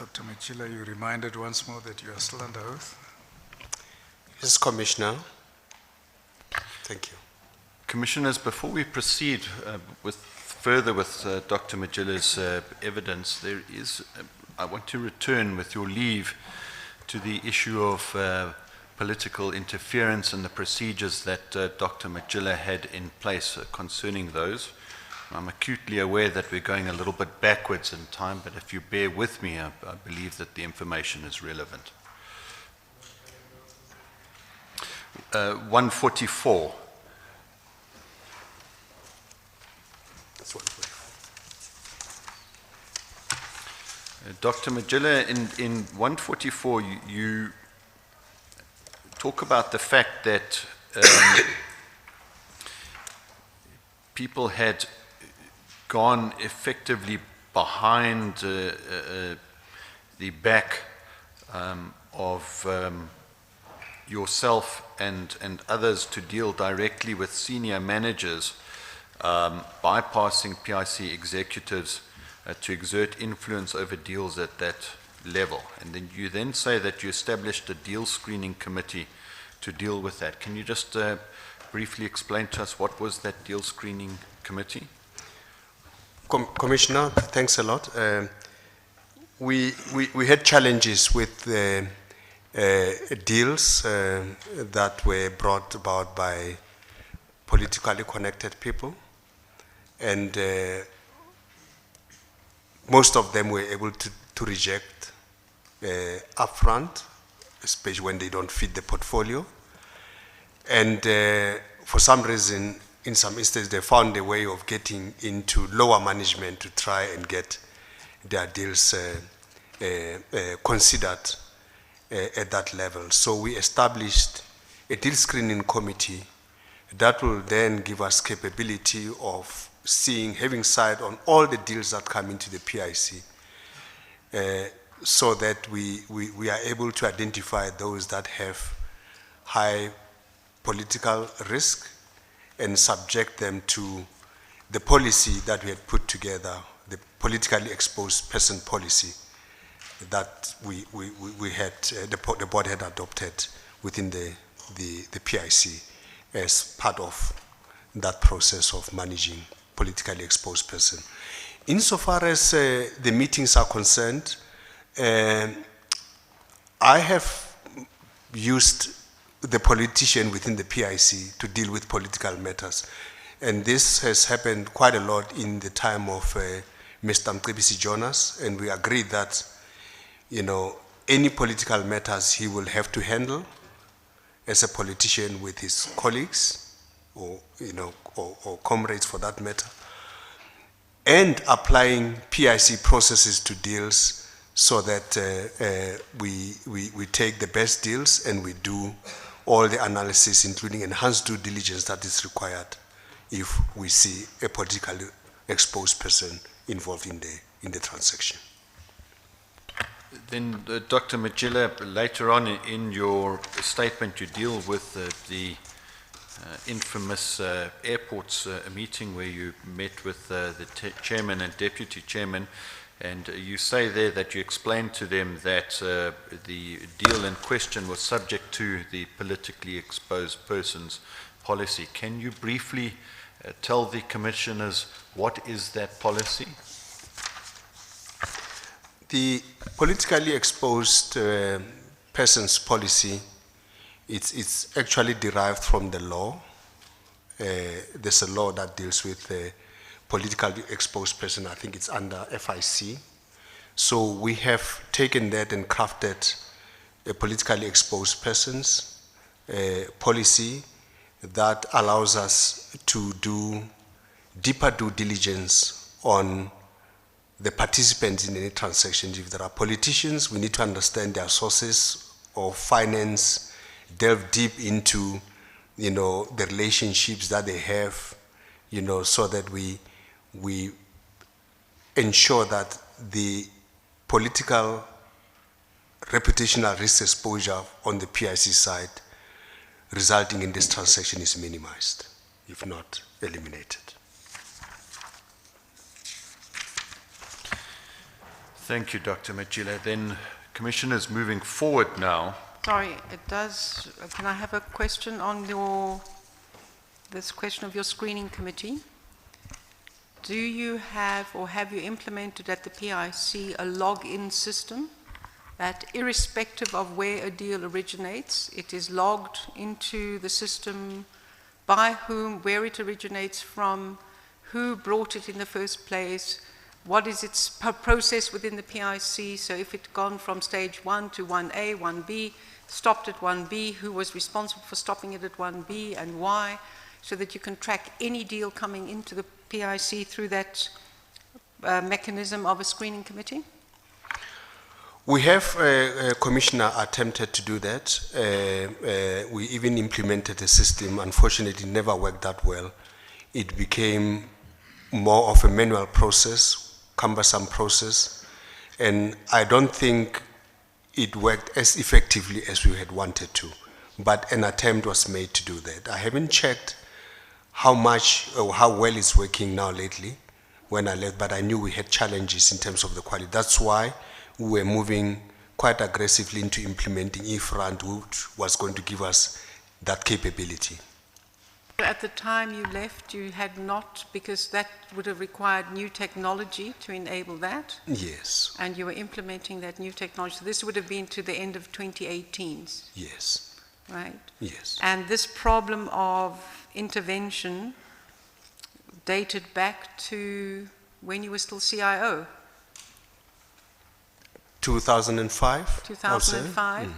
Dr. Machila, you reminded once more that you are still under oath. Yes, Commissioner. Thank you. Commissioners, before we proceed further with Dr. Majila's evidence, I want to return, with your leave, to the issue of political interference and the procedures that Dr. Majila had in place concerning those. I'm acutely aware that we're going a little bit backwards in time, but if you bear with me, I believe that the information is relevant. 144. That's 144. Dr. Majila, in 144, you talk about the fact that people had gone effectively behind the back of yourself and others to deal directly with senior managers, bypassing PIC executives to exert influence over deals at that level. And then you then say that you established a deal screening committee to deal with that. Can you just briefly explain to us what was that deal screening committee? Commissioner, thanks a lot. We had challenges with deals that were brought about by politically connected people, and most of them were able to reject upfront, especially when they don't fit the portfolio. And for some reason, in some instances, they found a way of getting into lower management to try and get their deals considered at that level. So we established a deal screening committee that will then give us capability of seeing, having sight on all the deals that come into the PIC, so that we are able to identify those that have high political risk and subject them to the policy that we had put together, the politically exposed person policy that we had, the board had adopted within the PIC as part of that process of managing politically exposed person. Insofar as the meetings are concerned, I have used the politician within the PIC to deal with political matters. And this has happened quite a lot in the time of Mr. Mcebisi Jonas, and we agreed that, you know, any political matters he will have to handle as a politician with his colleagues, or, you know, or comrades for that matter, and applying PIC processes to deals so that we take the best deals and we do all the analysis, including enhanced due diligence that is required if we see a politically exposed person involved in the transaction. Then, Dr. Majila, later on in your statement, you deal with the infamous airports meeting where you met with the chairman and deputy chairman, and you say there that you explained to them that the deal in question was subject to the politically exposed persons policy. Can you briefly tell the commissioners what is that policy? The politically exposed persons policy, it's actually derived from the law. There's a law that deals with politically exposed person. I think it's under FIC. So we have taken that and crafted a politically exposed persons policy that allows us to do deeper due diligence on the participants in any transaction. If there are politicians, we need to understand their sources of finance, delve deep into, you know, the relationships that they have, you know, so that we ensure that the political reputational risk exposure on the PIC side resulting in this transaction is minimized, if not eliminated. Thank you, Dr. Machila. Then, Commissioners, moving forward now. Sorry, it does, can I have a question on this question of your screening committee? Do you have or have you implemented at the PIC a log-in system that irrespective of where a deal originates, it is logged into the system by whom, where it originates from, who brought it in the first place, what is its process within the PIC, so if it's gone from stage 1 to 1A, 1B, stopped at 1B, who was responsible for stopping it at 1B and why, so that you can track any deal coming into the PIC through that mechanism of a screening committee? We have, Commissioner, attempted to do that. We even implemented a system. Unfortunately, it never worked that well. It became more of a manual process, cumbersome process, and I don't think it worked as effectively as we had wanted to. But an attempt was made to do that. I haven't checked how much or how well it's working now lately when I left, but I knew we had challenges in terms of the quality. That's why we were moving quite aggressively into implementing eFront, which was going to give us that capability. At the time you left, you had not, because that would have required new technology to enable that, Yes, and you were implementing that new technology. So this would have been to the end of 2018, yes, right? yes. And this problem of intervention dated back to when you were still CIO, 2005? 2005.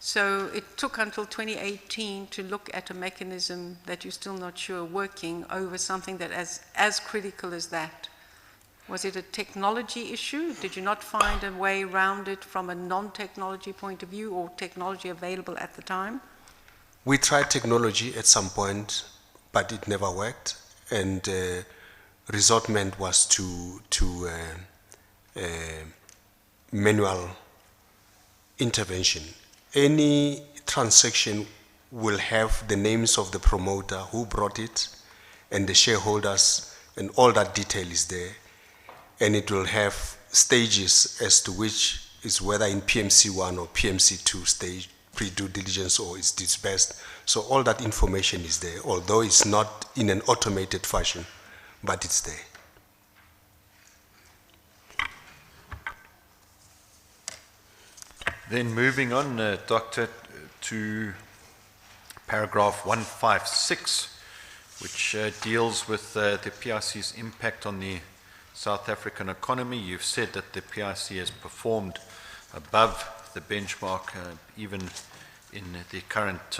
So it took until 2018 to look at a mechanism that you're still not sure working over something that as critical as that. Was it a technology issue? Did you not find a way around it from a non-technology point of view or technology available at the time? We tried technology at some point, but it never worked, and resortment was to manual intervention. Any transaction will have the names of the promoter, who brought it, and the shareholders, and all that detail is there. And it will have stages as to which is whether in PMC 1 or PMC 2 stage, pre-due diligence, or it's disbursed. So all that information is there, although it's not in an automated fashion, but it's there. Then moving on, Doctor, to paragraph 156, which deals with the PIC's impact on the South African economy. You've said that the PIC has performed above the benchmark, even in the current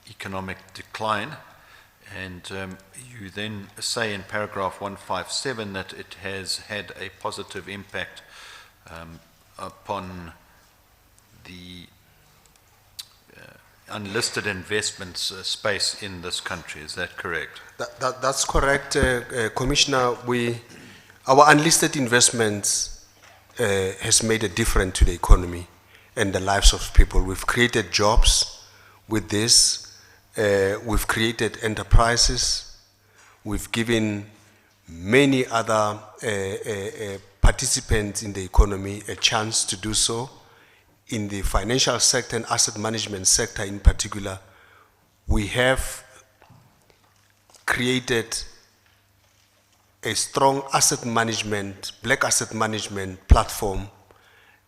economic decline. And you then say in paragraph 157 that it has had a positive impact upon the unlisted investments space in this country. Is that correct? That's correct, Commissioner. Our unlisted investments has made a difference to the economy and the lives of people. We've created jobs with this. We've created enterprises. We've given many other participants in the economy a chance to do so. In the financial sector and asset management sector in particular, we have created a strong asset management, black asset management platform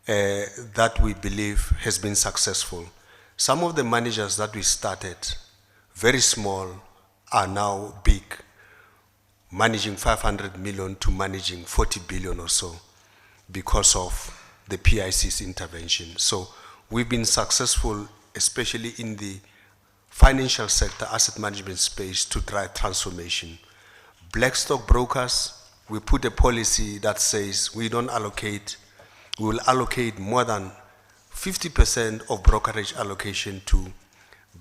that we believe has been successful. Some of the managers that we started, very small, are now big, managing 500 million to managing 40 billion or so because of the PIC's intervention. So we've been successful, especially in the financial sector, asset management space, to drive transformation. Black stock brokers, we put a policy that says we don't allocate, we will allocate more than 50% of brokerage allocation to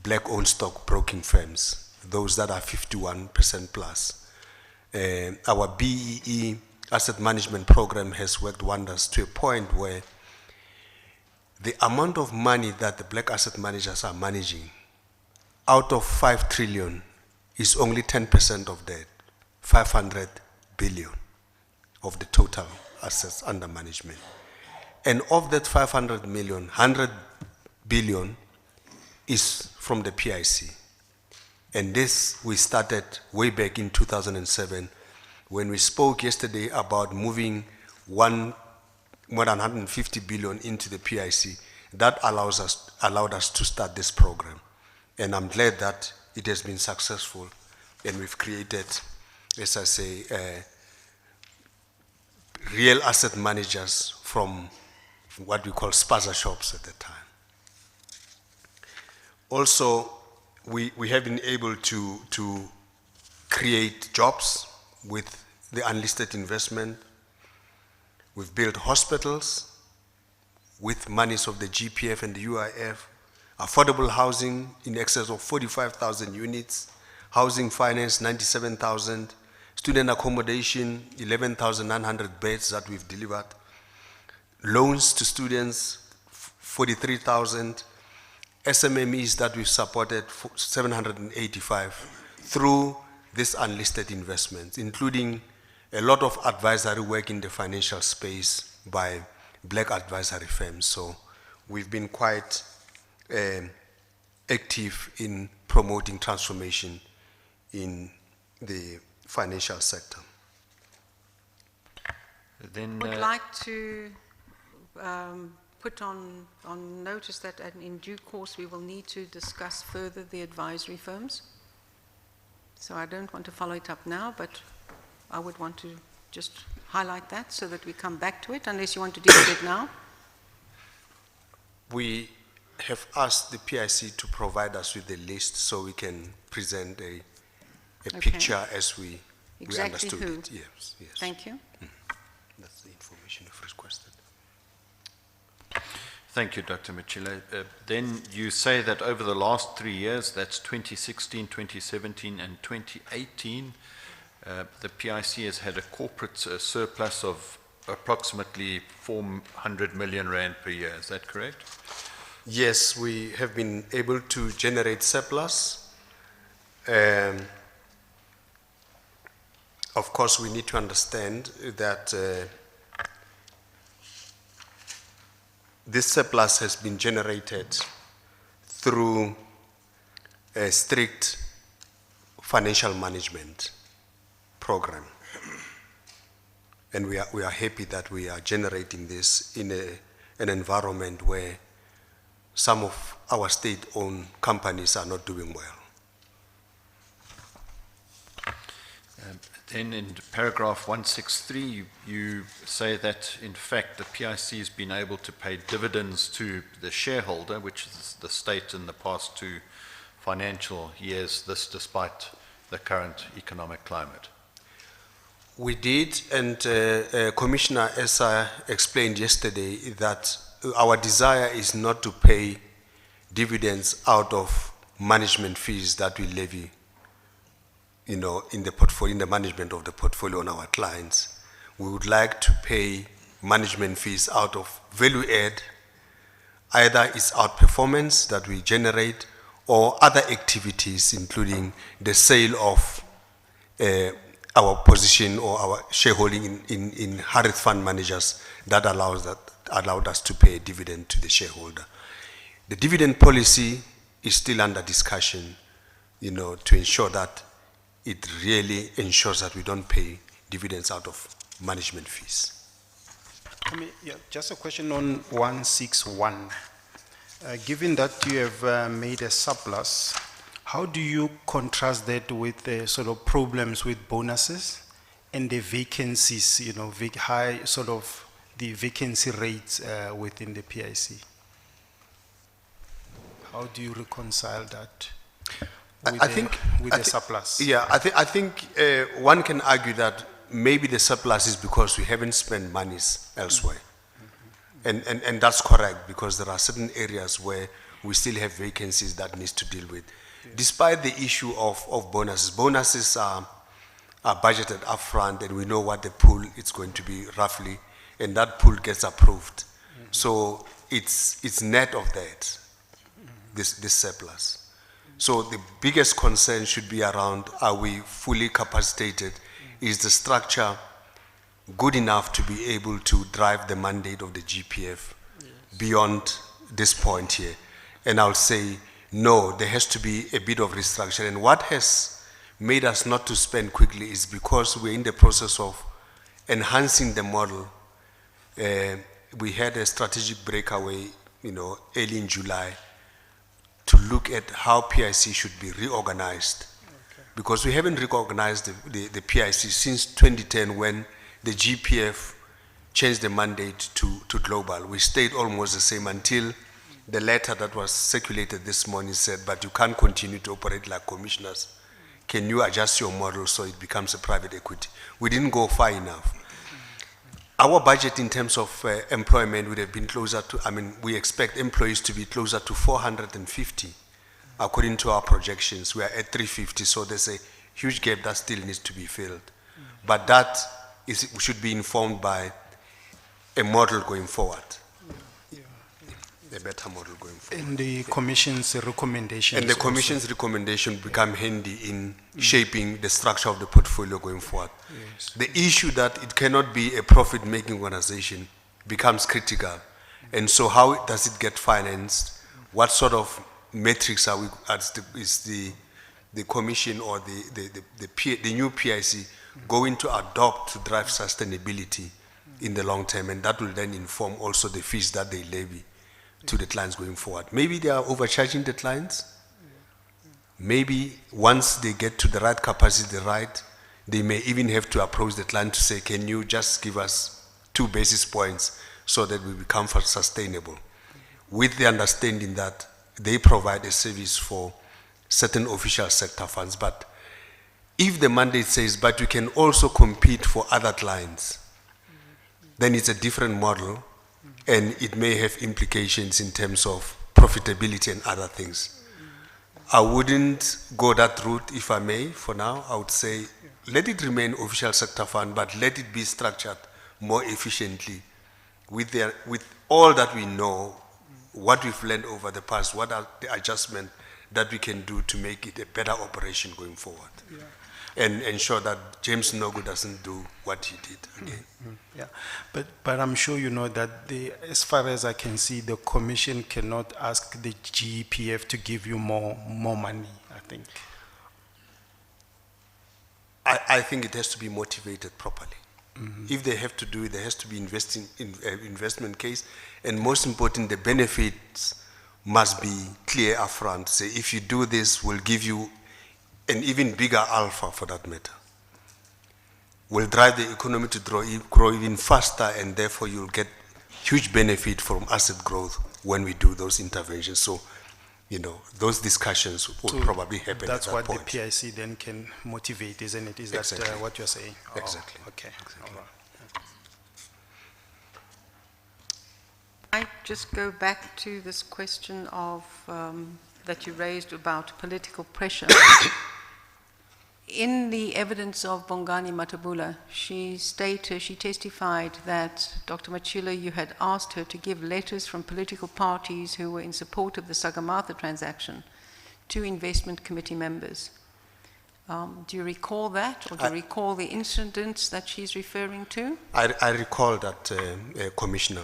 black-owned stock broking firms, those that are 51% plus. Our BEE asset management program has worked wonders to a point where the amount of money that the black asset managers are managing out of 5 trillion is only 10% of that, 500 billion of the total assets under management. And of that 500 million, 100 billion is from the PIC. And this we started way back in 2007 when we spoke yesterday about moving more than 150 billion into the PIC. That allowed us to start this program. And I'm glad that it has been successful and we've created, as I say, real asset managers from what we call spaza shops at the time. Also, we have been able to create jobs with the unlisted investment. We've built hospitals with monies of the GPF and the UIF, affordable housing in excess of 45,000 units, housing finance 97,000, student accommodation 11,900 beds that we've delivered, loans to students 43,000, SMMEs that we've supported 785 through this unlisted investment, including a lot of advisory work in the financial space by black advisory firms. So we've been quite active in promoting transformation in the financial sector. Then, Would like to put on notice that in due course we will need to discuss further the advisory firms. So I don't want to follow it up now, but I would want to just highlight that so that we come back to it, unless you want to deal with it now. We have asked the PIC to provide us with a list so we can present a Okay. picture as we Exactly understood who? it. Yes, yes. Thank you. That's the information you've requested. thank you, Dr. Machile. Then you say that over the last 3 years, that's 2016, 2017, and 2018, the PIC has had a corporate surplus of approximately 400 million rand per year. Is that correct? Yes, we have been able to generate surplus. Of course, we need to understand that this surplus has been generated through a strict financial management program. And we are happy that we are generating this in an environment where some of our state-owned companies are not doing well. Then in paragraph 163, you say that, in fact, the PIC has been able to pay dividends to the shareholder, which is the state in the past 2 financial years, this despite the current economic climate. We did, and Commissioner, as I explained yesterday, that our desire is not to pay dividends out of management fees that we levy, in the portfolio, in the management of the portfolio on our clients. We would like to pay management fees out of value add, either it's outperformance that we generate or other activities, including the sale of our position or our shareholding in Harith Fund Managers that allowed us to pay a dividend to the shareholder. The dividend policy is still under discussion, to ensure that it really ensures that we don't pay dividends out of management fees. Just a question on 161. Given that you have made a surplus, how do you contrast that with the sort of problems with bonuses and the vacancies, high sort of the vacancy rates within the PIC? How do you reconcile that with the surplus? Yeah, I think one can argue that maybe the surplus is because we haven't spent monies elsewhere. And that's correct, because there are certain areas where we still have vacancies that needs to deal with. Yes. Despite the issue of bonuses, bonuses are budgeted upfront, and we know what the pool is going to be roughly, and that pool gets approved. So it's net of that, this surplus. So the biggest concern should be around, are we fully capacitated? Is the structure good enough to be able to drive the mandate of the GPF beyond this point here. And I'll say, no, there has to be a bit of restructure. And what has made us not to spend quickly is because we're in the process of enhancing the model. We had a strategic breakaway, early in July to look at how PIC should be reorganized. Okay. Because we haven't reorganized the PIC since 2010 when the GPF changed the mandate to global. We stayed almost the same until the letter that was circulated this morning said, but you can't continue to operate like commissioners. Can you adjust your model so it becomes a private equity? We didn't go far enough. Our budget in terms of employment would have been closer to, we expect employees to be closer to 450. According to our projections, we are at 350, so there's a huge gap that still needs to be filled. But that should be informed by a model going forward. A better model going forward. And the Commission's recommendations. And the Commission's recommendation become handy in shaping the structure of the portfolio going forward. Yes. The issue that it cannot be a profit-making organization becomes critical. And so how does it get financed? What sort of metrics is the Commission or the new PIC going to adopt to drive sustainability in the long term? And that will then inform also the fees that they levy to the clients going forward. Maybe they are overcharging the clients. Maybe once they get to the right capacity, they may even have to approach the client to say, can you just give us 2 basis points so that we become sustainable? With the understanding that they provide a service for certain official sector funds. But if the mandate says, but you can also compete for other clients, then it's a different model. And it may have implications in terms of profitability and other things. I wouldn't go that route, if I may, for now. I would say, let it remain official sector fund, but let it be structured more efficiently with all that we know, what we've learned over the past, what are the adjustments that we can do to make it a better operation going forward. Yeah. And ensure that James Nogu doesn't do what he did again. Yeah, but I'm sure you know that as far as I can see, the Commission cannot ask the GPF to give you more money, I think. I think it has to be motivated properly. If they have to do it, there has to be investment case, and most important, the benefits must be clear upfront. Say, if you do this, we'll give you an even bigger alpha for that matter. Will drive the economy to grow even faster, and therefore you'll get huge benefit from asset growth when we do those interventions. So, those discussions will probably happen that's at that point. That's what the PIC then can motivate, isn't it? Is that Exactly. what you're saying? Exactly. Oh, okay. Exactly. All right. I just go back to this question of that you raised about political pressure. In the evidence of Bongani Matabula, she testified that Dr. Machila, you had asked her to give letters from political parties who were in support of the Sagarmatha transaction to investment committee members. Do you recall that, or do you recall the incidents that she's referring to? I recall that, Commissioner.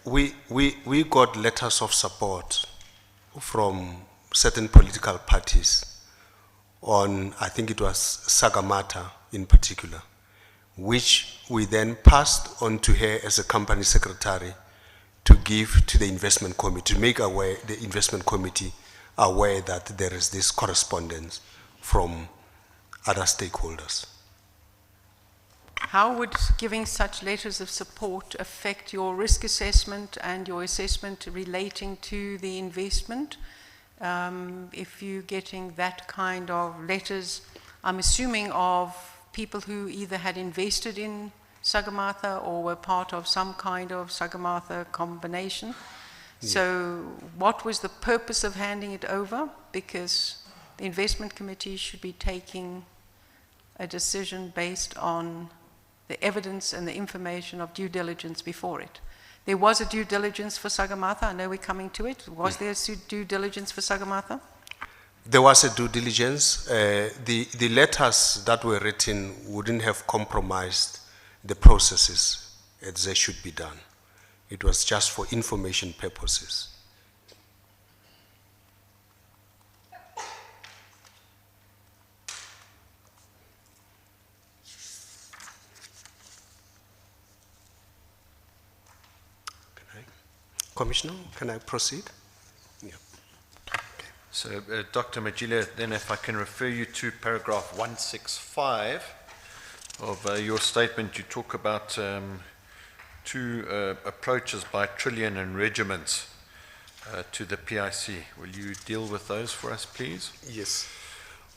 We got letters of support from certain political parties on, I think it was Sagarmatha in particular, which we then passed on to her as a company secretary to give to the investment committee, to make aware, the investment committee aware that there is this correspondence from other stakeholders. How would giving such letters of support affect your risk assessment and your assessment relating to the investment? If you're getting that kind of letters, I'm assuming of people who either had invested in Sagarmatha or were part of some kind of Sagarmatha combination. Yeah. So what was the purpose of handing it over? Because the investment committee should be taking a decision based on the evidence and the information of due diligence before it. There was a due diligence for Sagarmatha. I know we're coming to it. Was there a due diligence for Sagarmatha? There was a due diligence. The letters that were written wouldn't have compromised the processes as they should be done. It was just for information purposes. Commissioner, can I proceed? Yeah. So, Dr. Majila, then if I can refer you to paragraph 165 of your statement, you talk about two approaches by Trillian and regiments to the PIC. Will you deal with those for us, please? Yes.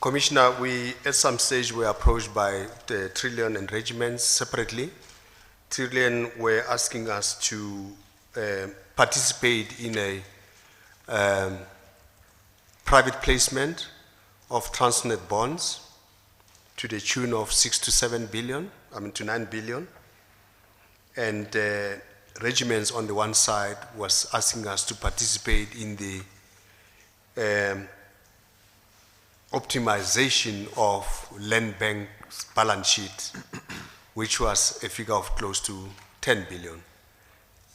Commissioner, we at some stage were approached by the Trillian and regiments separately. Trillian were asking us to participate in a private placement of Transnet bonds to the tune of 6 to 7 billion, to 9 billion. And regiments on the one side was asking us to participate in the optimization of land bank's balance sheet, which was a figure of close to 10 billion.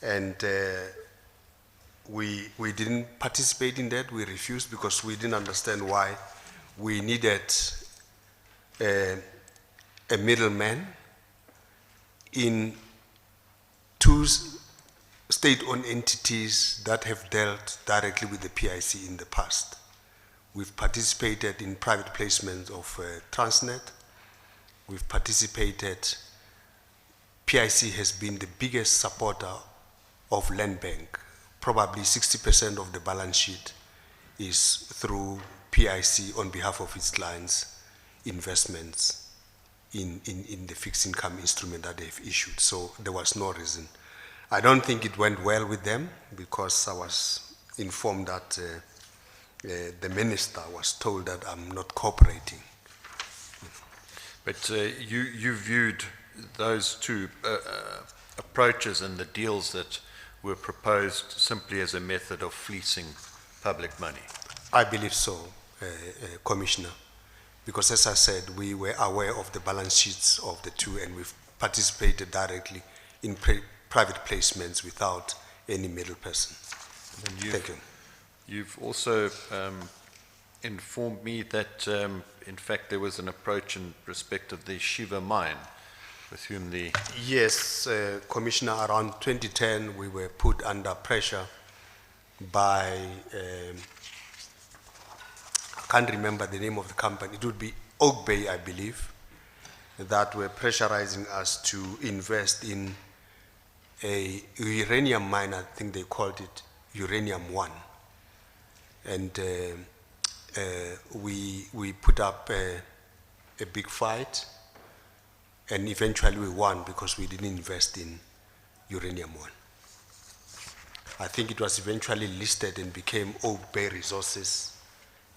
And we didn't participate in that. We refused because we didn't understand why we needed a middleman in two state-owned entities that have dealt directly with the PIC in the past. We've participated in private placements of Transnet. We've participated, PIC has been the biggest supporter of land bank. Probably 60% of the balance sheet is through PIC on behalf of its clients' investments in the fixed income instrument that they've issued. So there was no reason. I don't think it went well with them because I was informed that the minister was told that I'm not cooperating. But you viewed those two approaches and the deals that were proposed simply as a method of fleecing public money? I believe so, Commissioner, because as I said, we were aware of the balance sheets of the two and we've participated directly in private placements without any middle person. Thank you. You've also informed me that, in fact, there was an approach in respect of the Shiva mine, with whom the... Yes, Commissioner, around 2010, we were put under pressure by, I can't remember the name of the company, it would be Oak Bay, I believe, that were pressurizing us to invest in a uranium mine, I think they called it Uranium 1. And we put up a big fight, and eventually we won because we didn't invest in Uranium 1. I think it was eventually listed and became Oak Bay Resources,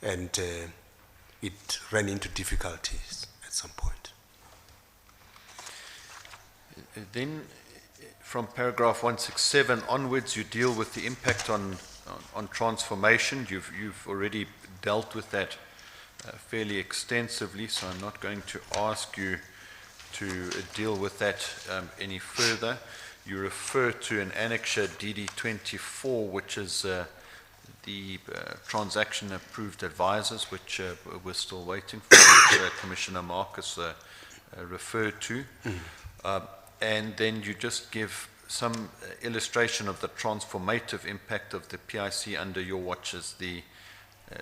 and it ran into difficulties at some point. Then, from paragraph 167 onwards, you deal with the impact on transformation. You've already dealt with that fairly extensively, so I'm not going to ask you to deal with that any further. You refer to an annexure DD24, which is the transaction approved advisors, which we're still waiting for, which Commissioner Marcus referred to. And then you just give some illustration of the transformative impact of the PIC under your watch as the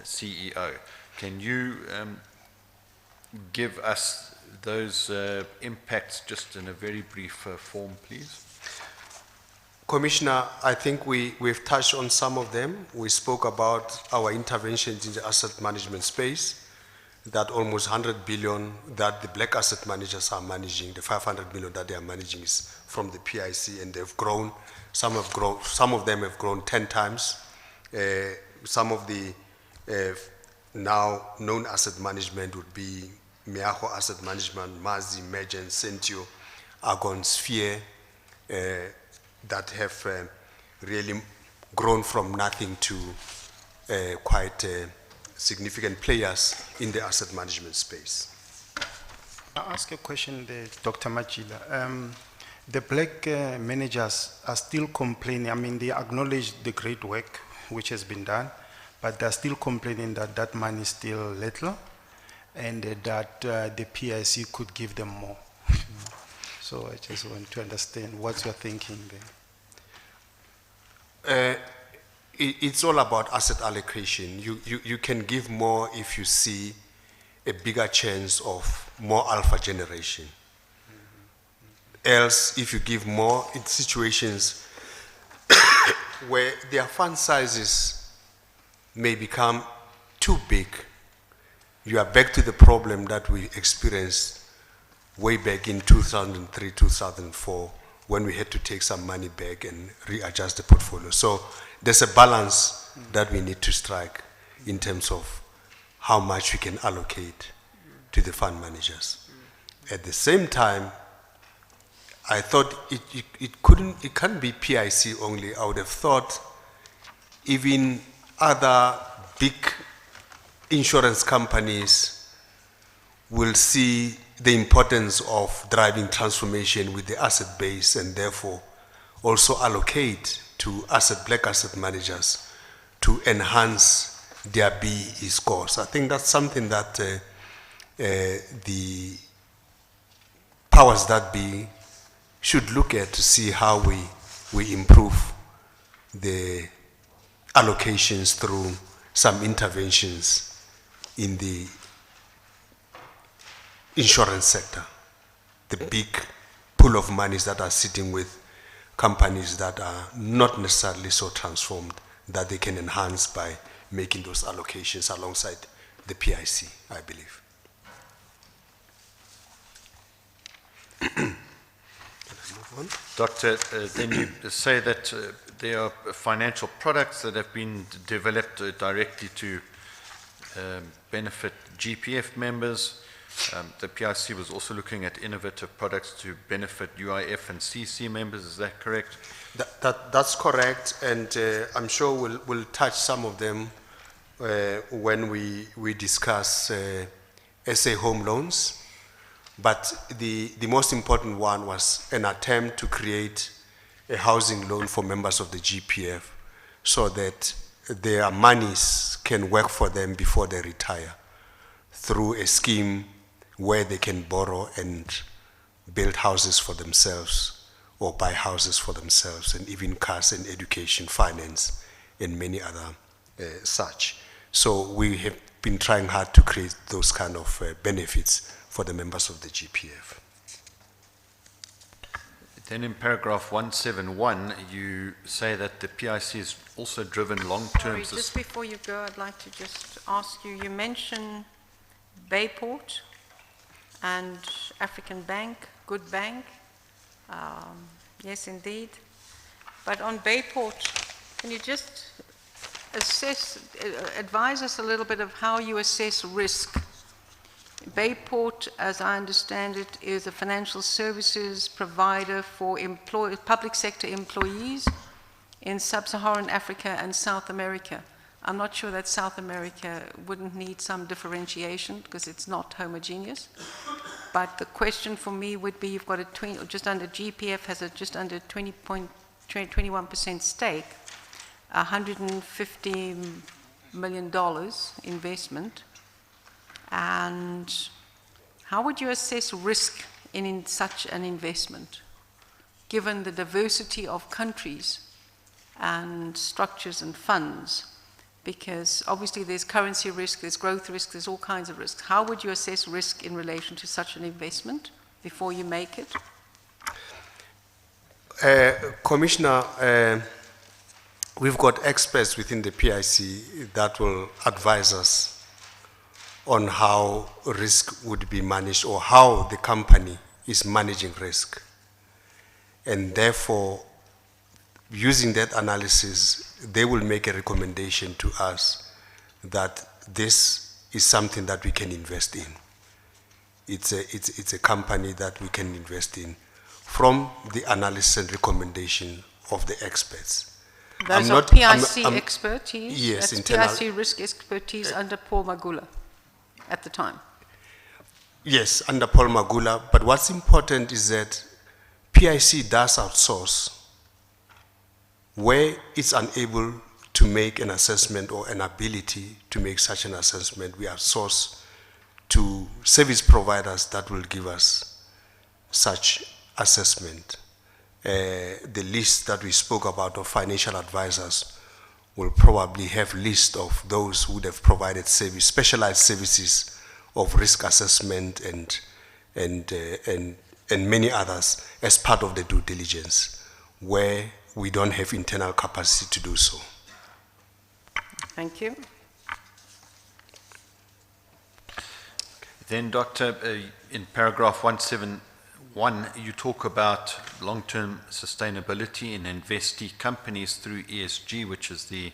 CEO. Can you give us those impacts just in a very brief form, please? Commissioner, I think we've touched on some of them. We spoke about our interventions in the asset management space, that almost 100 billion that the black asset managers are managing, the 500 million that they are managing is from the PIC, and they've grown. Some of them have grown 10 times. Some of the now known asset management would be Miaho Asset Management, Mazi, Mergent, Sentio, Argon, Sphere, that have really grown from nothing to quite significant players in the asset management space. I'll ask a question there, Dr. Machila. The black managers are still complaining. I mean, they acknowledge the great work which has been done, but they're still complaining that that money is still little and that the PIC could give them more. So I just want to understand what's your thinking there. It's all about asset allocation. You can give more if you see a bigger chance of more alpha generation. Else, if you give more in situations where their fund sizes may become too big, you are back to the problem that we experienced way back in 2003, 2004, when we had to take some money back and readjust the portfolio. So there's a balance that we need to strike in terms of how much we can allocate to the fund managers. At the same time, I thought it can't be PIC only. I would have thought even other big insurance companies will see the importance of driving transformation with the asset base and therefore also allocate to black asset managers to enhance their BEE scores. I think that's something that the powers that be should look at to see how we improve the allocations through some interventions in the insurance sector. The big pool of monies that are sitting with companies that are not necessarily so transformed that they can enhance by making those allocations alongside the PIC, I believe. Doctor, then you say that there are financial products that have been developed directly to benefit GPF members. The PIC was also looking at innovative products to benefit UIF and CC members. Is that correct? That's correct, and I'm sure we'll touch some of them when we discuss SA home loans. But the most important one was an attempt to create a housing loan for members of the GPF so that their monies can work for them before they retire through a scheme where they can borrow and build houses for themselves or buy houses for themselves, and even cars and education, finance, and many other such. So we have been trying hard to create those kind of benefits for the members of the GPF. Then in paragraph 171, you say that the PIC has also driven long-term... Sorry, just before you go, I'd like to just ask you, you mentioned Bayport and African Bank, Good Bank. Yes, indeed. But on Bayport, can you just advise us a little bit of how you assess risk? Bayport, as I understand it, is a financial services provider for public sector employees in sub-Saharan Africa and South America. I'm not sure that South America wouldn't need some differentiation because it's not homogeneous. But the question for me would be, you've got a just under GPF has a just under 21% stake, $150 million investment. And how would you assess risk in such an investment, given the diversity of countries and structures and funds? Because obviously there's currency risk, there's growth risk, there's all kinds of risks. How would you assess risk in relation to such an investment before you make it? Commissioner, we've got experts within the PIC that will advise us on how risk would be managed or how the company is managing risk. And therefore, using that analysis, they will make a recommendation to us that this is something that we can invest in. It's a company that we can invest in from the analysis and recommendation of the experts. Those I'm are not- PIC I'm- expertise? Yes, That's internal- PIC risk expertise under Paul Magula at the time? Yes, under Paul Magula, but what's important is that PIC does outsource where it's unable to make an assessment or an ability to make such an assessment. We outsource to service providers that will give us such assessment. The list that we spoke about of financial advisors will probably have list of those who would have provided service, specialized services of risk assessment and many others as part of the due diligence, where we don't have internal capacity to do so. Thank you. Then, Doctor, in paragraph 171, you talk about long-term sustainability in investee companies through ESG, which is the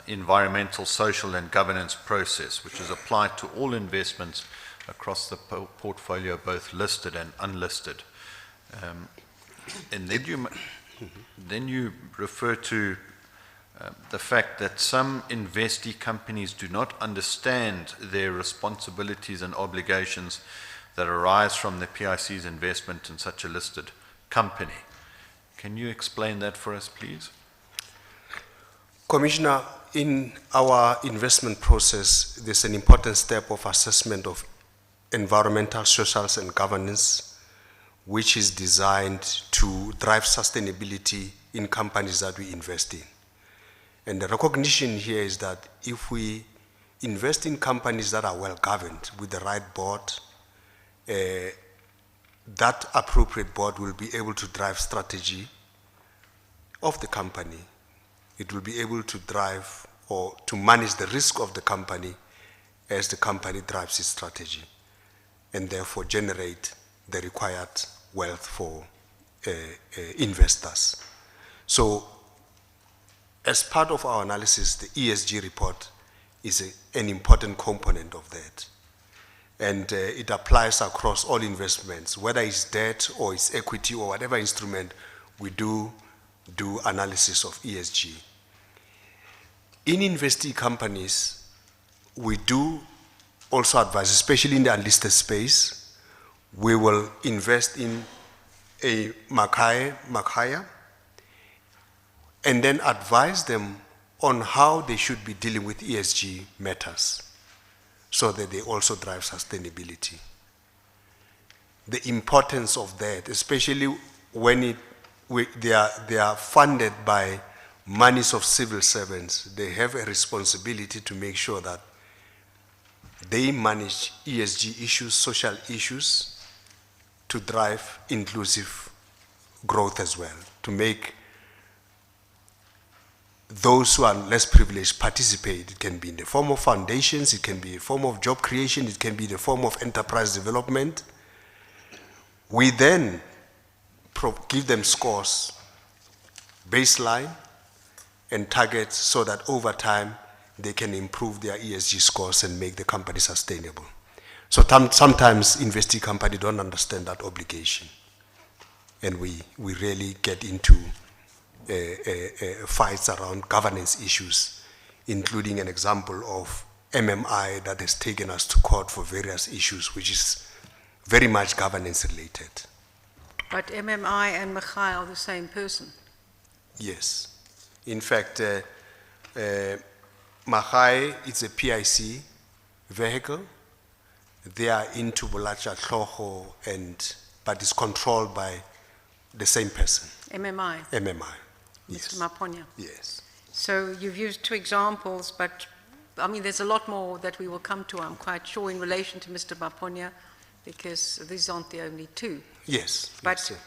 environmental, social, and governance process, which is applied to all investments across the portfolio, both listed and unlisted. And then you refer to the fact that some investee companies do not understand their responsibilities and obligations that arise from the PIC's investment in such a listed company. Can you explain that for us, please? Commissioner, in our investment process, there's an important step of assessment of environmental, social, and governance, which is designed to drive sustainability in companies that we invest in. And the recognition here is that if we invest in companies that are well governed with the right board, that appropriate board will be able to drive strategy of the company. It will be able to drive or to manage the risk of the company as the company drives its strategy, and therefore generate the required wealth for investors. So, as part of our analysis, the ESG report is an important component of that. And it applies across all investments, whether it's debt or it's equity or whatever instrument, we do analysis of ESG. In investee companies, we do also advise, especially in the unlisted space, we will invest in a Makaya, and then advise them on how they should be dealing with ESG matters so that they also drive sustainability. The importance of that, especially when they are funded by monies of civil servants, they have a responsibility to make sure that they manage ESG issues, social issues, to drive inclusive growth as well, to make those who are less privileged participate. It can be in the form of foundations, it can be a form of job creation, it can be the form of enterprise development. We then give them scores, baseline, and targets so that over time they can improve their ESG scores and make the company sustainable. So sometimes investee companies don't understand that obligation. And we really get into fights around governance issues, including an example of MMI that has taken us to court for various issues, which is very much governance related. But MMI and Mikhail are the same person? Yes. In fact, Mahai is a PIC vehicle. They are into Bulacha Tloho, but it's controlled by the same person. MMI? MMI. Yes. Mr. Maponya? Yes. So you've used two examples, but I mean, there's a lot more that we will come to, I'm quite sure, in relation to Mr. Maponya, because these aren't the only two. Yes. But yes,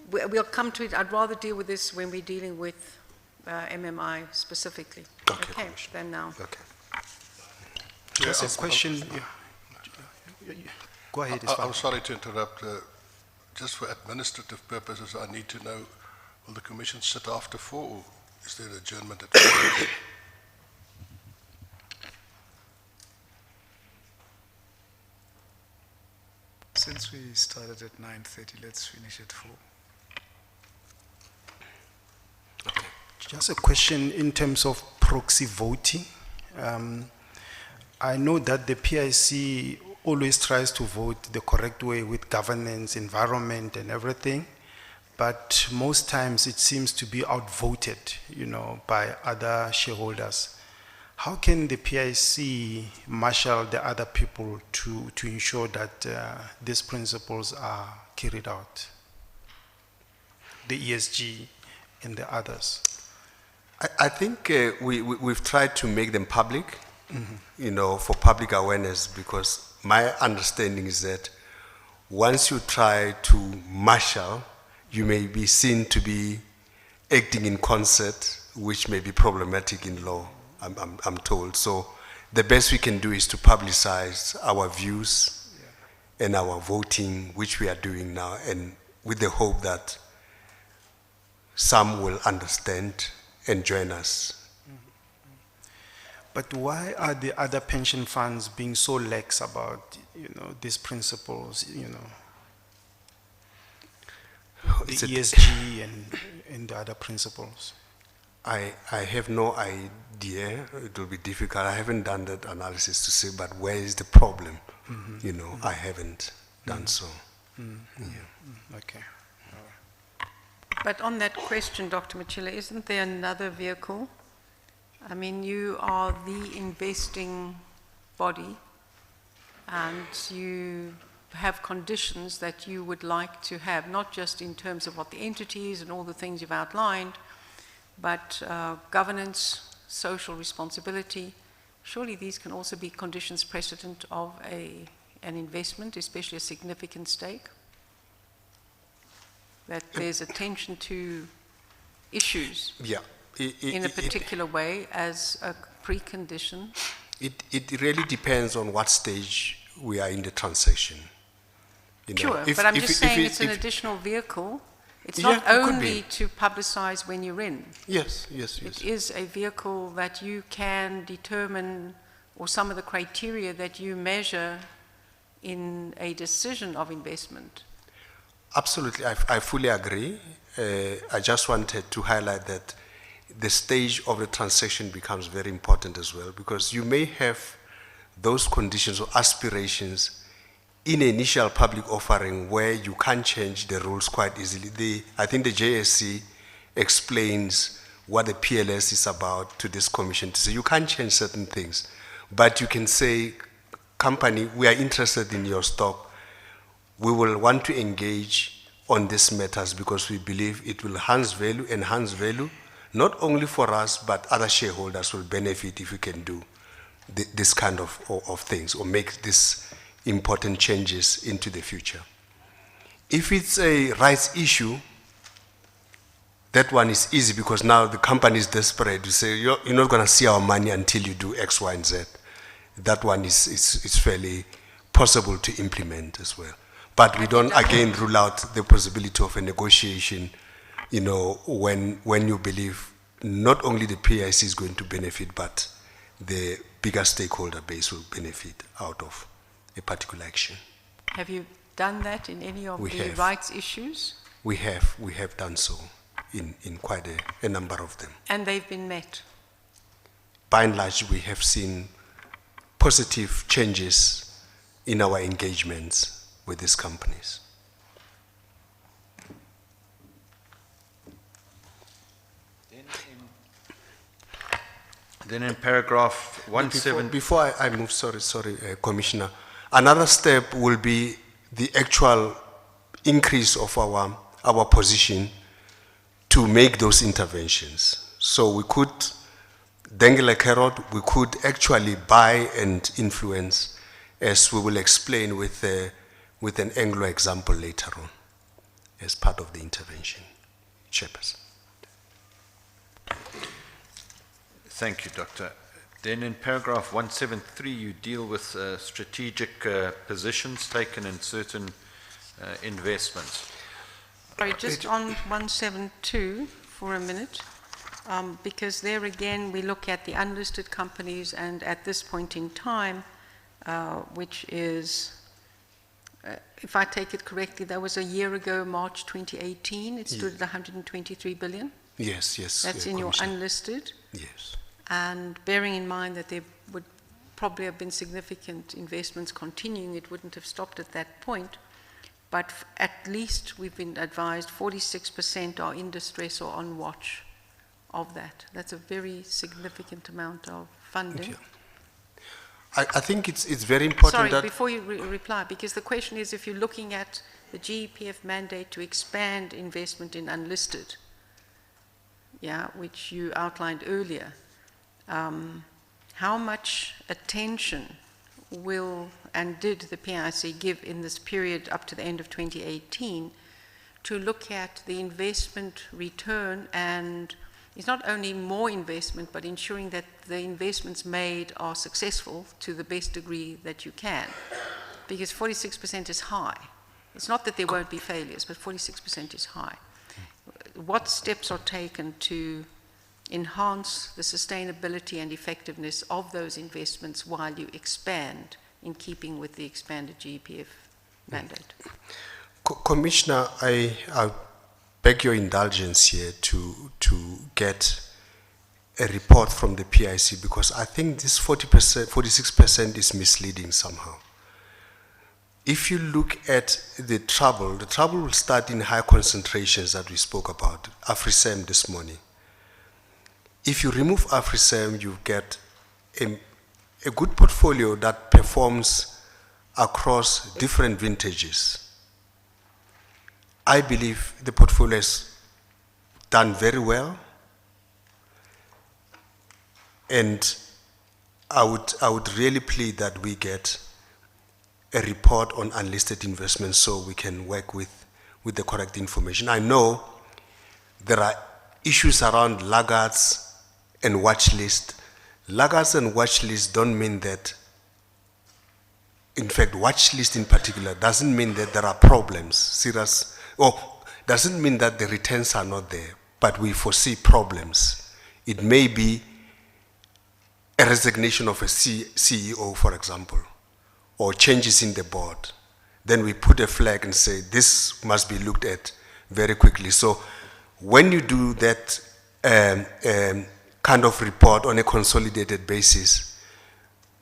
we'll come to it. I'd rather deal with this when we're dealing with MMI specifically. Okay, then now. Okay. Just a question. Go ahead. It's fine. I'm sorry to interrupt. Just for administrative purposes, I need to know, will the commission sit after 4 or is there adjournment at 4? Since we started at 9:30, let's finish at 4. Just a question in terms of proxy voting. I know that the PIC always tries to vote the correct way with governance, environment, and everything, but most times it seems to be outvoted, by other shareholders. How can the PIC marshal the other people to ensure that these principles are carried out? The ESG and the others. I think we've tried to make them public, for public awareness, because my understanding is that once you try to marshal, you may be seen to be acting in concert, which may be problematic in law, I'm told. So the best we can do is to publicize our views and our voting, which we are doing now, and with the hope that some will understand and join us. But why are the other pension funds being so lax about, these principles, the ESG and the other principles? I have no idea. It will be difficult. I haven't done that analysis to say, but where is the problem? I haven't done so. Okay. But on that question, Dr. Machila, isn't there another vehicle? I mean, you are the investing body, and you have conditions that you would like to have, not just in terms of what the entity is and all the things you've outlined, but governance, social responsibility. Surely these can also be conditions precedent of an investment, especially a significant stake. That there's attention to issues in a particular way as a precondition. It really depends on what stage we are in the transaction. Sure, but I'm just saying it's an additional vehicle. It's not only to publicize when you're in. Yes. It is a vehicle that you can determine, or some of the criteria that you measure in a decision of investment. Absolutely, I fully agree. I just wanted to highlight that the stage of the transaction becomes very important as well, because you may have those conditions or aspirations in initial public offering where you can't change the rules quite easily. I think the JSC explains what the PLS is about to this commission to say you can't change certain things, but you can say, company, we are interested in your stock. We will want to engage on these matters because we believe it will enhance value, not only for us, but other shareholders will benefit if we can do this kind of things or make these important changes into the future. If it's a rights issue, that one is easy because now the company is desperate to say, you're not going to see our money until you do X, Y, and Z. That one is fairly possible to implement as well. But we don't, again, rule out the possibility of a negotiation, when you believe not only the PIC is going to benefit, but the bigger stakeholder base will benefit out of a particular action. Have you done that in any of the rights issues? We have done so in quite a number of them. And they've been met? By and large, we have seen positive changes in our engagements with these companies. Then in paragraph 17... Before I move, sorry, Commissioner, another step will be the actual increase of our position to make those interventions. So we could dangle a carrot, we could actually buy and influence, as we will explain with an Anglo example later on, as part of the intervention. Chairperson. Thank you, Doctor. Then in paragraph 173, you deal with strategic positions taken in certain investments. Sorry, just on 172 for a minute, because there again we look at the unlisted companies, and at this point in time, which is, if I take it correctly, that was a year ago, March 2018, it stood at 123 billion. Yes, yes. That's in your Commissioner. unlisted. Yes. And bearing in mind that there would probably have been significant investments continuing, it wouldn't have stopped at that point. But at least we've been advised 46% are in distress or on watch of that. That's a very significant amount of funding. I think it's very important Sorry, that... before you reply, because the question is if you're looking at the GEPF mandate to expand investment in unlisted, yeah, which you outlined earlier, how much attention will and did the PIC give in this period up to the end of 2018 to look at the investment return, and it's not only more investment, but ensuring that the investments made are successful to the best degree that you can, because 46% is high. It's not that there won't be failures, but 46% is high. What steps are taken to enhance the sustainability and effectiveness of those investments while you expand in keeping with the expanded GEPF mandate? Commissioner, I beg your indulgence here to get a report from the PIC, because I think this 40%, 46% is misleading somehow. If you look at the trouble will start in high concentrations that we spoke about, AfriSam this morning. If you remove AfriSam, you get a good portfolio that performs across different vintages. I believe the portfolio has done very well, and I would really plead that we get a report on unlisted investments so we can work with the correct information. I know there are issues around laggards and watch list. Laggards and watch list don't mean that, in fact, watch list in particular doesn't mean that there are problems, serious, or doesn't mean that the returns are not there, but we foresee problems. It may be a resignation of a CEO, for example, or changes in the board. Then we put a flag and say, this must be looked at very quickly. So when you do that kind of report on a consolidated basis,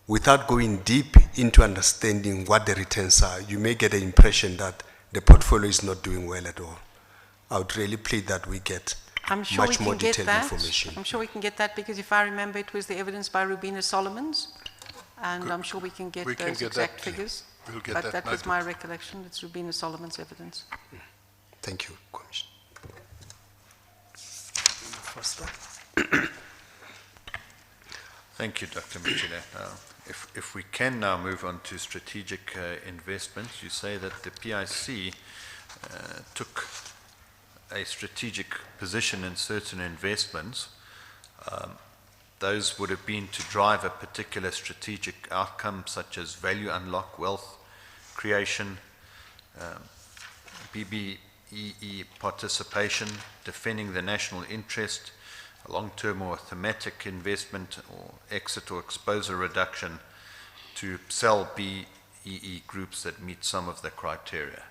without going deep into understanding what the returns are, you may get the impression that the portfolio is not doing well at all. I would really plead that we get much more detailed information. I'm sure we can get that, because if I remember, it was the evidence by Rubina Solomons, and Good. I'm sure we can get We can those get exact that. figures. We'll get But that that was noted. my recollection. It's Rubina Solomons' evidence. Thank you, Commissioner. Thank you, Dr. Mchile. If we can now move on to strategic investments, you say that the PIC took a strategic position in certain investments. Those would have been to drive a particular strategic outcome, such as value unlock, wealth creation, B-BBEE participation, defending the national interest, a long-term or thematic investment, or exit or exposure reduction to sell BEE groups that meet some of the criteria.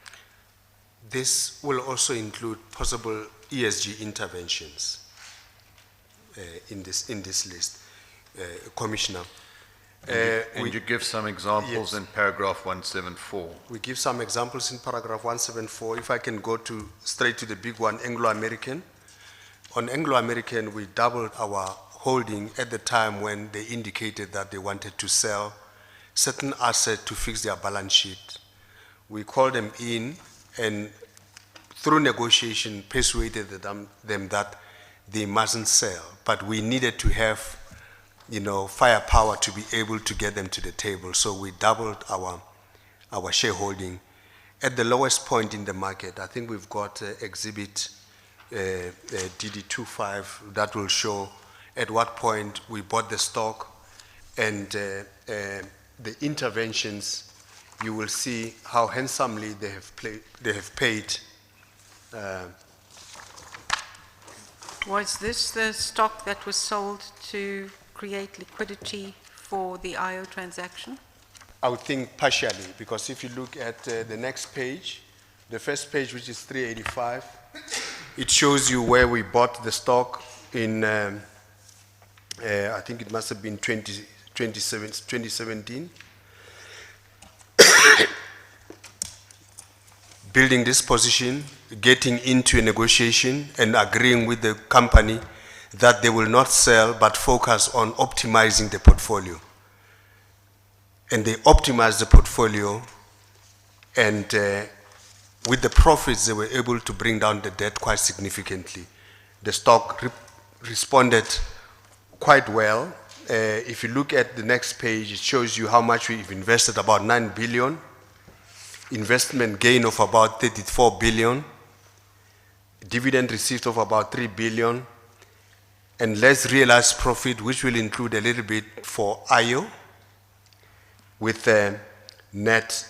This will also include possible ESG interventions in this list, Commissioner. And you give some examples Yes. in paragraph 174. We give some examples in paragraph 174. If I can go straight to the big one, Anglo-American. On Anglo-American, we doubled our holding at the time when they indicated that they wanted to sell certain assets to fix their balance sheet. We called them in and through negotiation persuaded them that they mustn't sell, but we needed to have, firepower to be able to get them to the table. So we doubled our shareholding at the lowest point in the market. I think we've got exhibit DD25 that will show at what point we bought the stock, and the interventions. You will see how handsomely they have paid. Was this the stock that was sold to create liquidity for the IO transaction? I would think partially, because if you look at the next page, the first page, which is 385, It shows you where we bought the stock in, I think it must have been 2017. Building this position, getting into a negotiation and agreeing with the company that they will not sell but focus on optimizing the portfolio. And they optimized the portfolio, and with the profits they were able to bring down the debt quite significantly. The stock responded quite well. If you look at the next page, it shows you how much we've invested, about 9 billion. Investment gain of about 34 billion. Dividend received of about 3 billion. And less realized profit, which will include a little bit for IO, with a net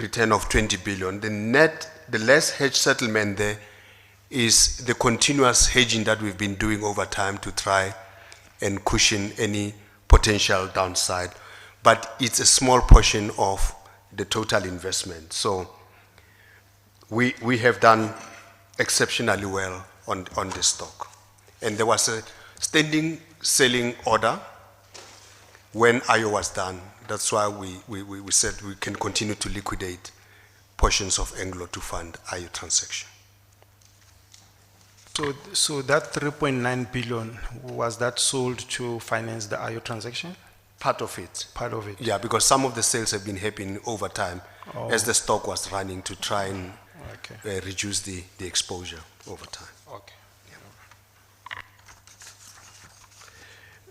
return of 20 billion. The less hedge settlement there is the continuous hedging that we've been doing over time to try and cushion any potential downside. But it's a small portion of the total investment. So we have done exceptionally well on this stock. And there was a standing selling order when IO was done. That's why we said we can continue to liquidate portions of Anglo to fund IO transaction. So that 3.9 billion, was that sold to finance the IO transaction? Part of it. Part of it? Yeah, because some of the sales have been happening over time Oh. as the stock was running to try and Okay. reduce the exposure over time. Okay.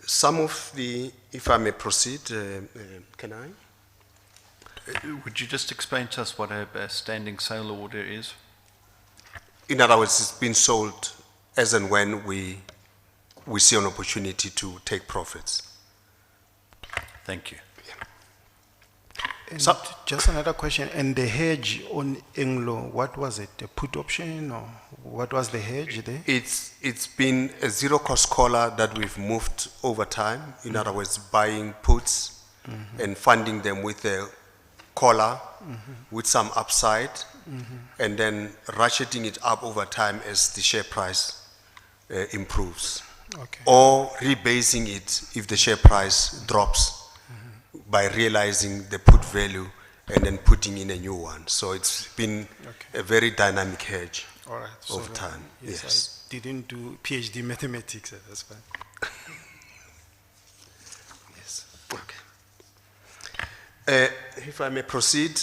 Some of the, if I may proceed, can I? Would you just explain to us what a standing sale order is? In other words, it's been sold as and when we see an opportunity to take profits. Thank you. And So- just another question, and the hedge on Anglo, what was it, a put option, or what was the hedge there? It's been a zero cost collar that we've moved over time. In other words, buying puts and funding them with a collar with some upside, and then ratcheting it up over time as the share price improves. Okay. Or rebasing it if the share price drops by realizing the put value and then putting in a new one. So it's been Okay. a very dynamic hedge All right. over time. Yes, Yes. I didn't do PhD mathematics, that's fine. Yes. Okay. If I may proceed,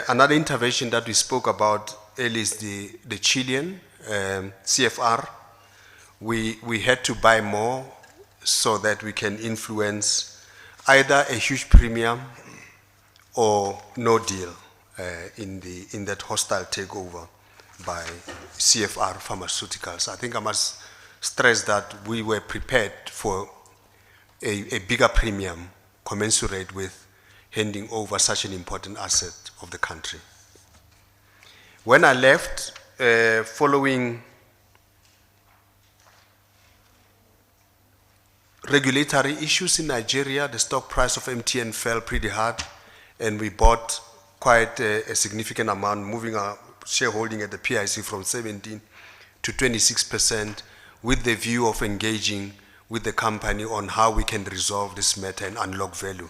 another intervention that we spoke about earlier is the Chilean CFR. We had to buy more so that we can influence either a huge premium or no deal in that hostile takeover by CFR Pharmaceuticals. I think I must stress that we were prepared for a bigger premium commensurate with handing over such an important asset of the country. When I left, following regulatory issues in Nigeria, the stock price of MTN fell pretty hard, and we bought quite a significant amount, moving our shareholding at the PIC from 17 to 26%, with the view of engaging with the company on how we can resolve this matter and unlock value.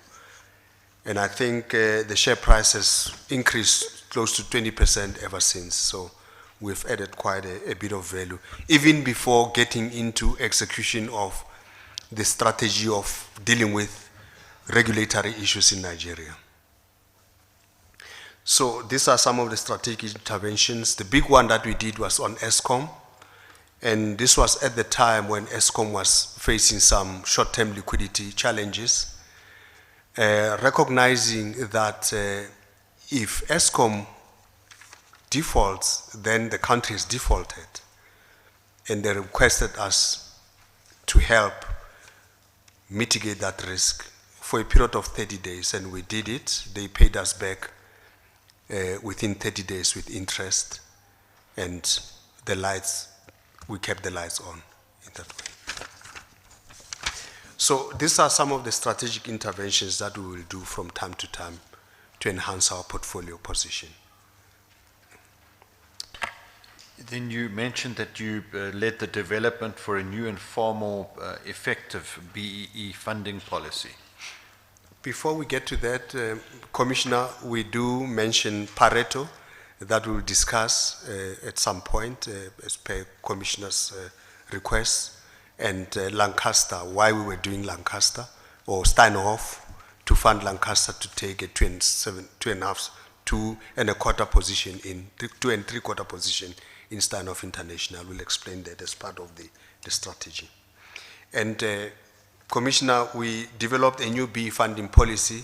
And I think the share price has increased close to 20% ever since, so we've added quite a bit of value, even before getting into execution of the strategy of dealing with regulatory issues in Nigeria. So these are some of the strategic interventions. The big one that we did was on Eskom, and this was at the time when Eskom was facing some short-term liquidity challenges, recognizing that if Eskom defaults, then the country is defaulted, and they requested us to help mitigate that risk for a period of 30 days, and we did it. They paid us back within 30 days with interest, and the lights, we kept the lights on in that way. So these are some of the strategic interventions that we will do from time to time to enhance our portfolio position. Then you mentioned that you led the development for a new and far more effective BEE funding policy. Before we get to that, Commissioner, we do mention Pareto that we'll discuss at some point as per Commissioner's request, and Lancaster, why we were doing Lancaster, or Steinhoff to fund Lancaster to take a 2.25 position in, 2.75 position in Steinhoff International. We'll explain that as part of the strategy. And Commissioner, we developed a new BEE funding policy,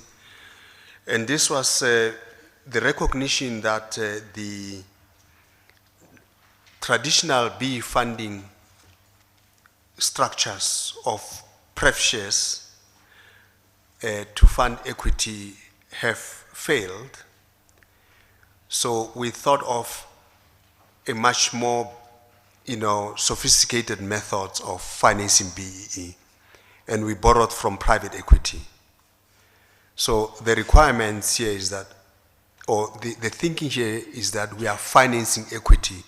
and this was the recognition that the traditional BEE funding structures of pref shares to fund equity have failed. So we thought of a much more, sophisticated methods of financing BEE, and we borrowed from private equity. So the requirements here is that, or the thinking here is that we are financing equity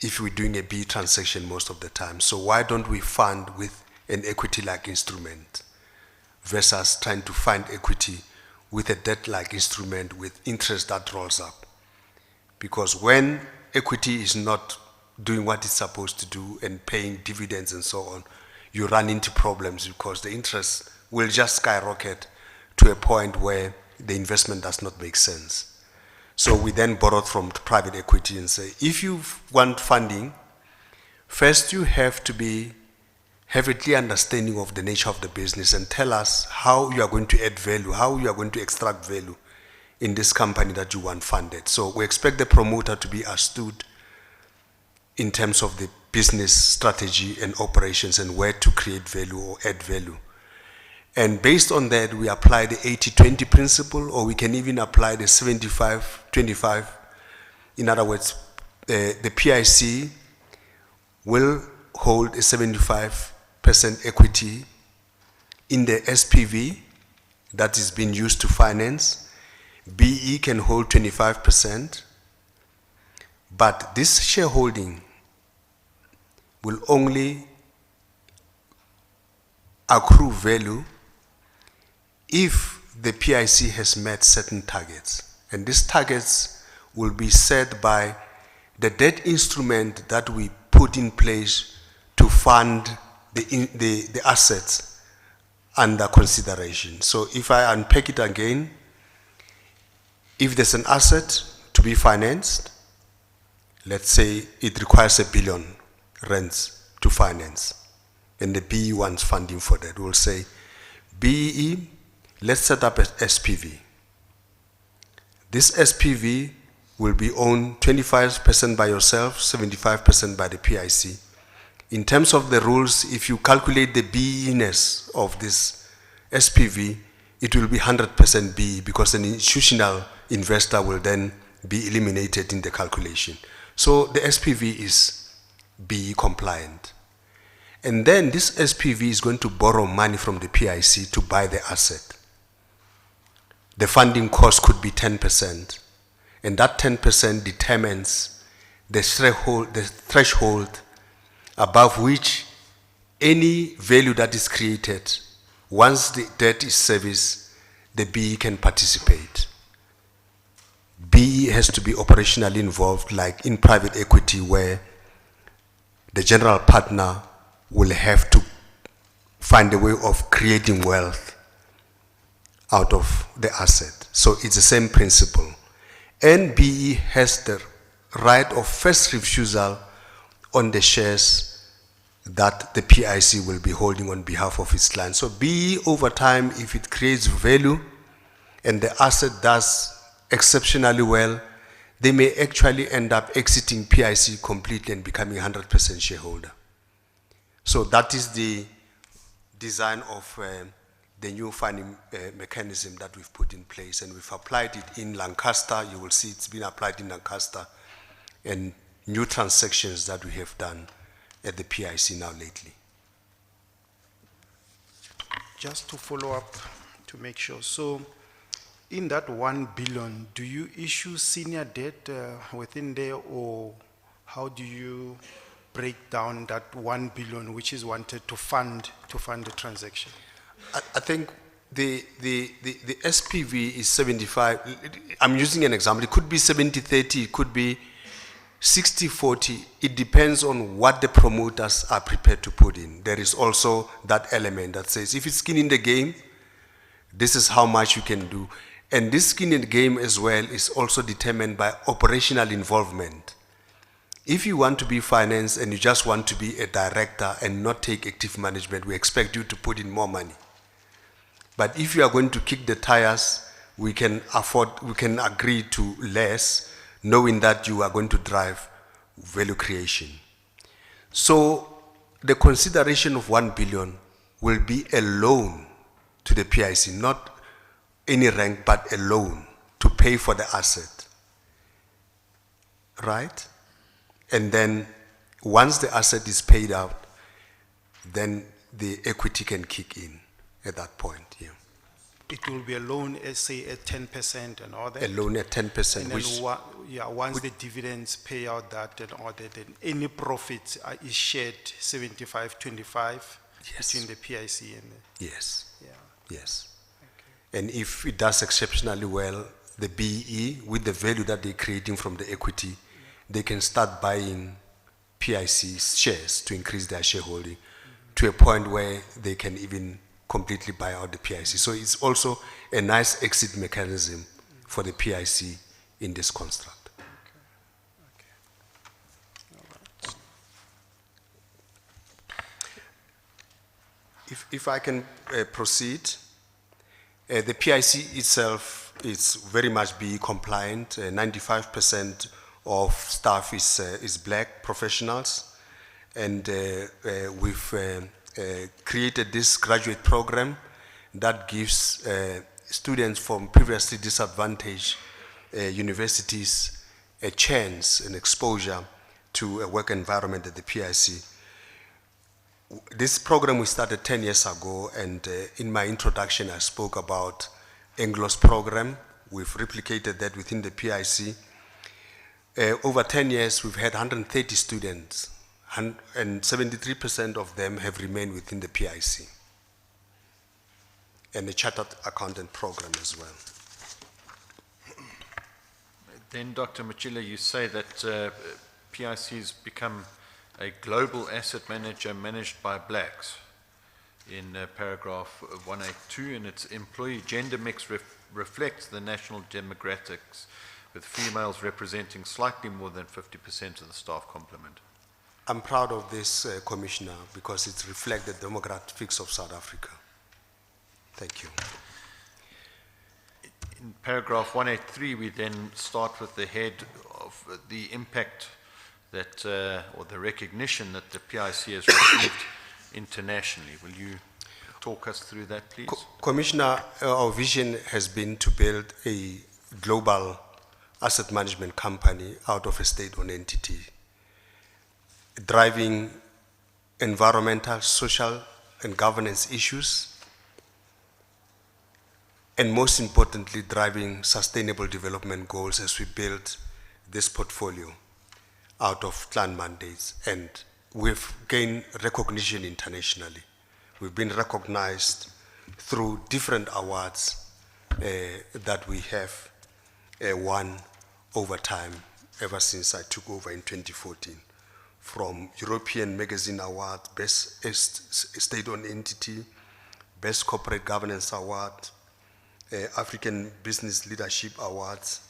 if we're doing a BEE transaction most of the time. So why don't we fund with an equity-like instrument versus trying to find equity with a debt-like instrument with interest that rolls up? Because when equity is not doing what it's supposed to do and paying dividends and so on, you run into problems because the interest will just skyrocket to a point where the investment does not make sense. So we then borrowed from private equity and say, if you want funding, first you have to have a clear understanding of the nature of the business and tell us how you are going to add value, how you are going to extract value in this company that you want funded. So we expect the promoter to be astute in terms of the business strategy and operations and where to create value or add value. And based on that, we apply the 80-20 principle, or we can even apply the 75-25. In other words, the PIC will hold a 75% equity in the SPV that is being used to finance. BE can hold 25%, but this shareholding will only accrue value if the PIC has met certain targets. And these targets will be set by the debt instrument that we put in place to fund the assets under consideration. So if I unpack it again, if there's an asset to be financed, let's say it requires R1 billion to finance, and the BE wants funding for that, we'll say, BEE, let's set up an SPV. This SPV will be owned 25% by yourself, 75% by the PIC. In terms of the rules, if you calculate the BE-ness of this SPV, it will be 100% BE because an institutional investor will then be eliminated in the calculation. So the SPV is BE compliant. And then this SPV is going to borrow money from the PIC to buy the asset. The funding cost could be 10%, and that 10% determines the threshold above which any value that is created, once the debt is serviced, the BE can participate. BE has to be operationally involved, like in private equity, where the general partner will have to find a way of creating wealth out of the asset. So it's the same principle. And BE has the right of first refusal on the shares that the PIC will be holding on behalf of its client. So BE over time, if it creates value and the asset does exceptionally well, they may actually end up exiting PIC completely and becoming 100% shareholder. So that is the design of the new funding mechanism that we've put in place, and we've applied it in Lancaster. You will see it's been applied in Lancaster, and new transactions that we have done at the PIC now lately. Just to follow up to make sure, so in that 1 billion, do you issue senior debt within there, or how do you break down that 1 billion which is wanted to fund the transaction? I think the SPV is 75. I'm using an example. It could be 70-30, it could be 60-40. It depends on what the promoters are prepared to put in. There is also that element that says, if it's skin in the game, this is how much you can do. And this skin in the game as well is also determined by operational involvement. If you want to be finance and you just want to be a director and not take active management, we expect you to put in more money. But if you are going to kick the tires, we can agree to less, knowing that you are going to drive value creation. So the consideration of 1 billion will be a loan to the PIC, not any rank, but a loan to pay for the asset, right? And then once the asset is paid out, then the equity can kick in at that point, yeah. It will be a loan, say at 10% and all that? A loan at 10%, And then once the dividends pay out that and all that, then any profit is shared 75-25 Yes. between the PIC and the, yes, yeah. yes. And if it does exceptionally well, the BEE, with the value that they're creating from the equity, they can start buying PIC shares to increase their shareholding to a point where they can even completely buy out the PIC. So it's also a nice exit mechanism for the PIC in this construct. If I can proceed, the PIC itself is very much BE compliant. 95% of staff is black professionals, and we've created this graduate program that gives students from previously disadvantaged universities a chance and exposure to a work environment at the PIC. This program we started 10 years ago, and in my introduction I spoke about Anglo's program. We've replicated that within the PIC. Over 10 years we've had 130 students, and 73% of them have remained within the PIC, and the chartered accountant program as well. Then, Dr. Machila, you say that PIC has become a global asset manager managed by blacks in paragraph 182, and its employee gender mix reflects the national demographics, with females representing slightly more than 50% of the staff complement. I'm proud of this, Commissioner, because it reflects the demographics of South Africa. Thank you. In paragraph 183, we then start with the head of the impact that, or the recognition that the PIC has received internationally. Will you talk us through that, please? Commissioner, our vision has been to build a global asset management company out of a state-owned entity, driving environmental, social, and governance issues, and most importantly, driving sustainable development goals as we build this portfolio out of clan mandates. And we've gained recognition internationally. We've been recognized through different awards that we have won over time, ever since I took over in 2014. From European Magazine Award, Best State-Owned Entity, Best Corporate Governance Award, African Business Leadership Awards,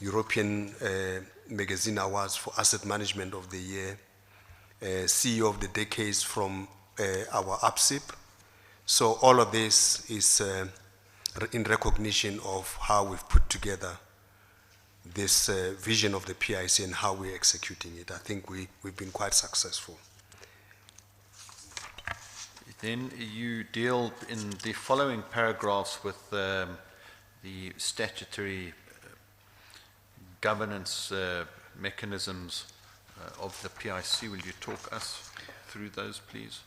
European Magazine Awards for Asset Management of the Year, CEO of the Decades from our APSIP. So all of this is in recognition of how we've put together this vision of the PIC and how we're executing it. I think we've been quite successful. Then you deal in the following paragraphs with the statutory governance mechanisms of the PIC. Will you talk us through those, please?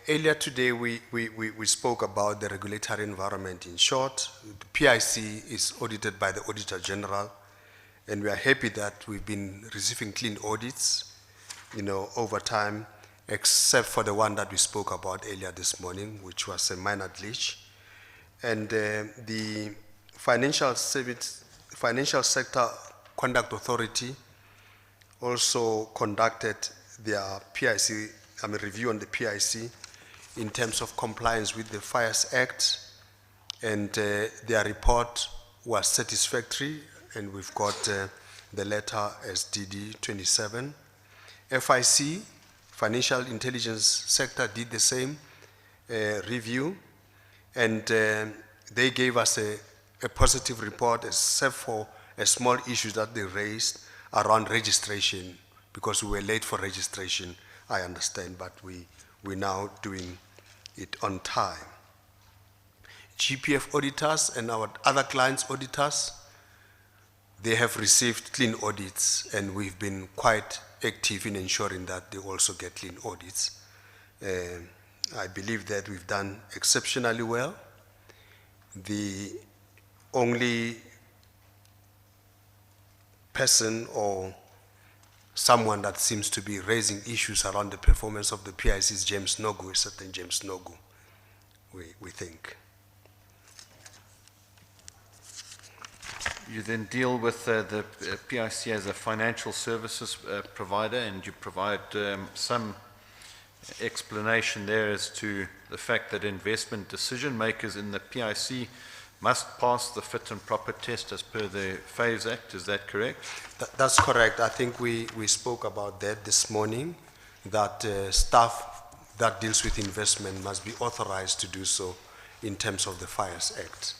Earlier today, we spoke about the regulatory environment. In short, the PIC is audited by the Auditor General, And we are happy that we've been receiving clean audits, over time, except for the one that we spoke about earlier this morning, which was a minor glitch. And the Financial Sector Conduct Authority also conducted their PIC, review on the PIC in terms of compliance with the Fires Act, and their report was satisfactory, and we've got the letter as DD 27. FIC, Financial Intelligence Sector, did the same review, and they gave us a positive report, except for a small issue that they raised around registration, because we were late for registration, I understand, but we're now doing it on time. GPF auditors and our other clients' auditors, they have received clean audits, and we've been quite active in ensuring that they also get clean audits. I believe that we've done exceptionally well. The only person or someone that seems to be raising issues around the performance of the PIC is James Nogu, a certain James Nogu, we think. You then deal with the PIC as a financial services provider, and you provide some explanation there as to the fact that investment decision makers in the PIC must pass the fit and proper test as per the Phase Act. Is that correct? That's correct. I think we spoke about that this morning, that staff that deals with investment must be authorized to do so in terms of the Fires Act.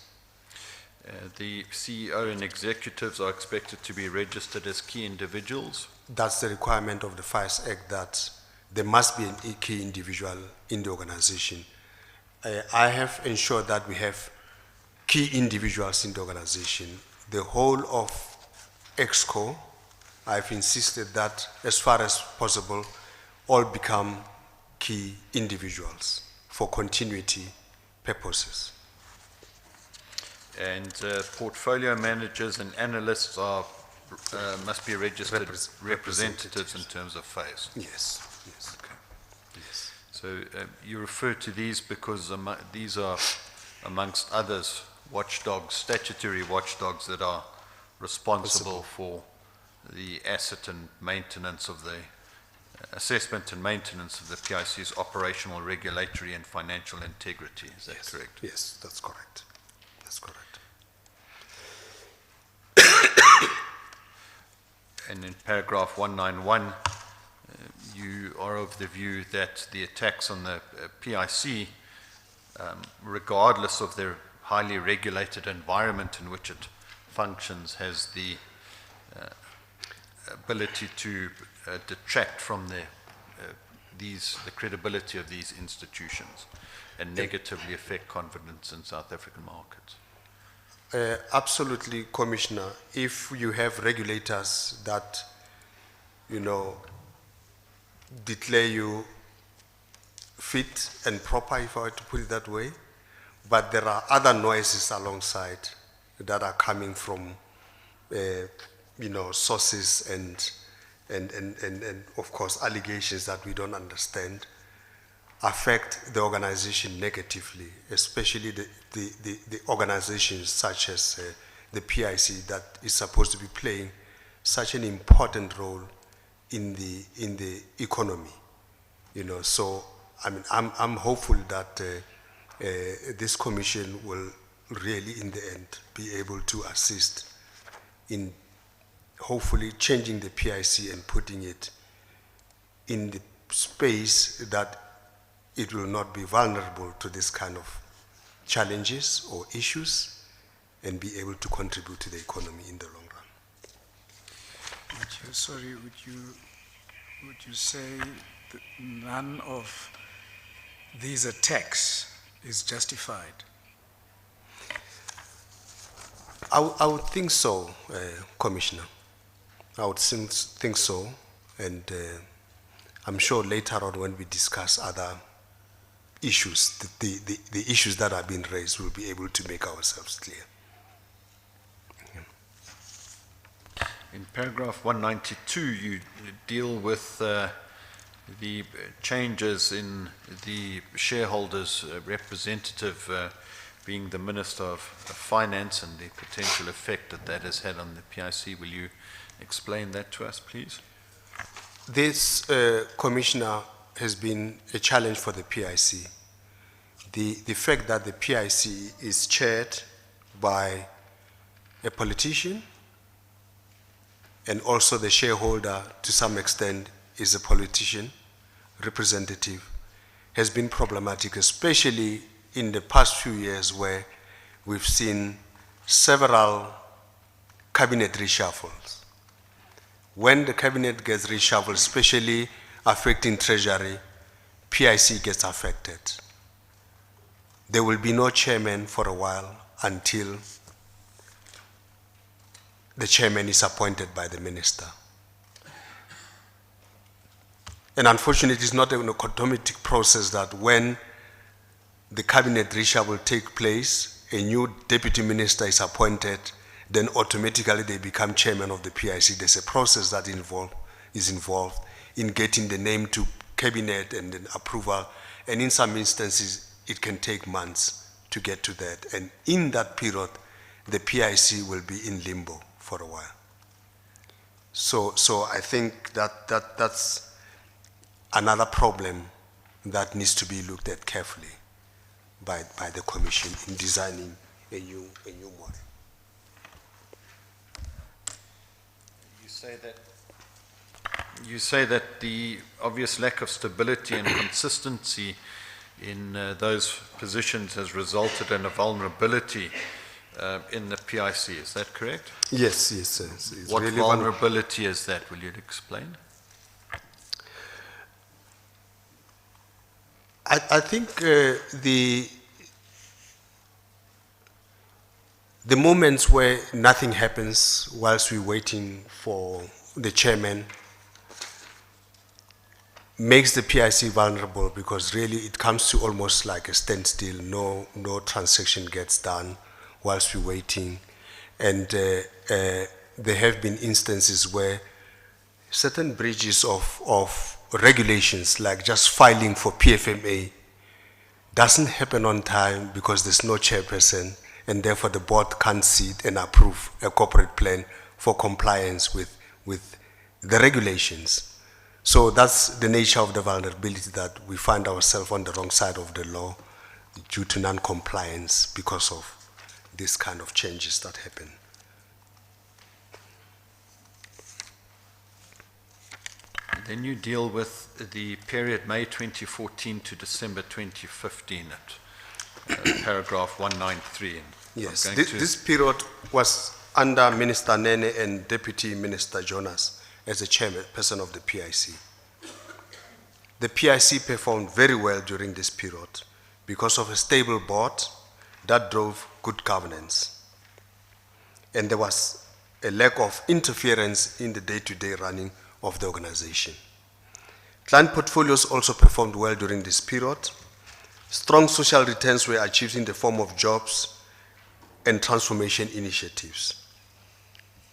The CEO and executives are expected to be registered as key individuals. That's the requirement of the Fires Act, that there must be a key individual in the organization. I have ensured that we have key individuals in the organization. The whole of EXCO, I've insisted that as far as possible, all become key individuals for continuity purposes. And portfolio managers and analysts are must be registered representatives in terms of phase. Yes, yes. Okay. Yes. So you refer to these because these are, amongst others, watchdogs, statutory watchdogs that are responsible for the asset and maintenance of the assessment and maintenance of the PIC's operational, regulatory and financial integrity. Is that correct? Yes, that's correct. That's correct. And in paragraph 191, you are of the view that the attacks on the PIC, regardless of their highly regulated environment in which it functions, has the ability to detract from the credibility of these institutions and negatively affect confidence in South African markets. Absolutely, Commissioner. If you have regulators that, declare you fit and proper, if I were to put it that way, but there are other noises alongside that are coming from, sources and of course allegations that we don't understand, affect the organization negatively, especially the organizations such as the PIC that is supposed to be playing such an important role in the economy. So I'm hopeful that this commission will really, in the end, be able to assist in hopefully changing the PIC and putting it in the space that it will not be vulnerable to this kind of challenges or issues and be able to contribute to the economy in the long run. Thank you. Sorry, would you say that none of these attacks is justified? I would think so, Commissioner. I would think so, and I'm sure later on when we discuss other issues, the issues that have been raised, we'll be able to make ourselves clear. In paragraph 192, you deal with the changes in the shareholders' representative being the Minister of Finance and the potential effect that that has had on the PIC. Will you explain that to us, please? This commissioner has been a challenge for the PIC. The fact that the PIC is chaired by a politician and also the shareholder to some extent is a politician representative has been problematic, especially in the past few years where we've seen several cabinet reshuffles. When the cabinet gets reshuffled, especially affecting treasury, PIC gets affected. There will be no chairman for a while until the chairman is appointed by the minister. And unfortunately, it's not an automatic process that when the cabinet reshuffle take place, a new deputy minister is appointed, then automatically they become chairman of the PIC. There's a process that is involved in getting the name to cabinet and then approval. And in some instances, it can take months to get to that. And in that period, the PIC will be in limbo for a while. So I think that's another problem that needs to be looked at carefully by the Commission in designing a new model. You say that the obvious lack of stability and consistency in those positions has resulted in a vulnerability in the PIC. Is that correct? Yes. It's What really vulnerability is that? Will you explain? I think the moments where nothing happens whilst we're waiting for the chairman makes the PIC vulnerable, because really it comes to almost like a standstill. No transaction gets done whilst we're waiting. And there have been instances where certain breaches of regulations, like just filing for PFMA, doesn't happen on time because there's no chairperson, and therefore the board can't sit and approve a corporate plan for compliance with the regulations. So that's the nature of the vulnerability, that we find ourselves on the wrong side of the law due to non-compliance because of this kind of changes that happen. Then you deal with the period May 2014 to December 2015 at paragraph 193. Yes, this period was under Minister Nene and Deputy Minister Jonas as a chairperson of the PIC. The PIC performed very well during this period because of a stable board that drove good governance. And there was a lack of interference in the day-to-day running of the organization. Client portfolios also performed well during this period. Strong social returns were achieved in the form of jobs and transformation initiatives.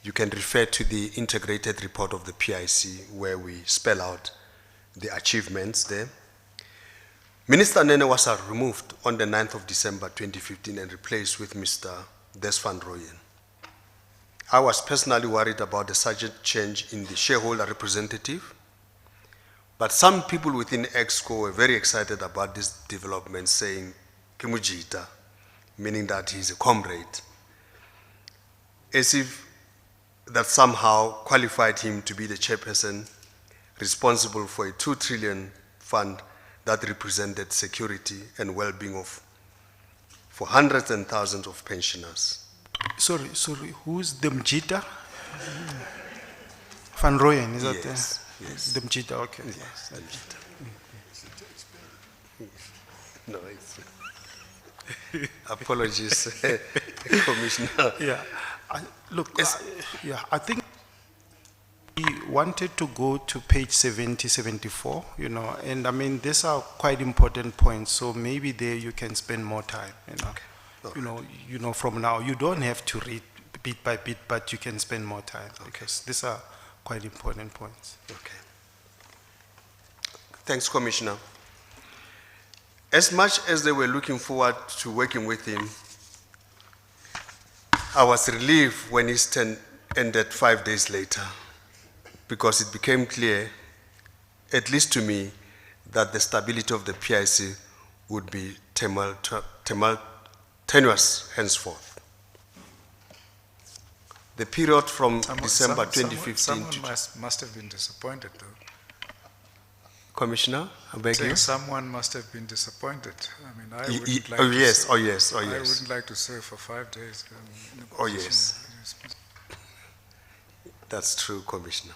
You can refer to the integrated report of the PIC where we spell out the achievements there. Minister Nene was removed on the 9th of December 2015 and replaced with Mr. Des van Rooyen. I was personally worried about the sudden change in the shareholder representative, but some people within EXCO were very excited about this development, saying Kimujita, meaning that he's a comrade, as if that somehow qualified him to be the chairperson responsible for a 2 trillion fund that represented security and well-being for hundreds and thousands of pensioners. Sorry, who's Demjita? Van Rooyen, is that? Yes. Demjita, okay. Yes, Demjita. No, it's apologies, Commissioner. Yeah, I think we wanted to go to page 70, 74, and I mean, these are quite important points, so maybe there you can spend more time, Okay. From now. You don't have to read bit by bit, but you can spend more time because these are quite important points. Okay. Thanks, Commissioner. As much as they were looking forward to working with him, I was relieved when his term ended 5 days later, because it became clear, at least to me, that the stability of the PIC would be tenuous henceforth. The period from December 2015 Someone to... must have been disappointed, though. Commissioner, I beg you? Saying someone must have been disappointed. I mean, I wouldn't like Oh, to yes, serve- oh, yes, oh, I yes. wouldn't like to serve for 5 days. In a Oh, position yes. of- That's true, Commissioner.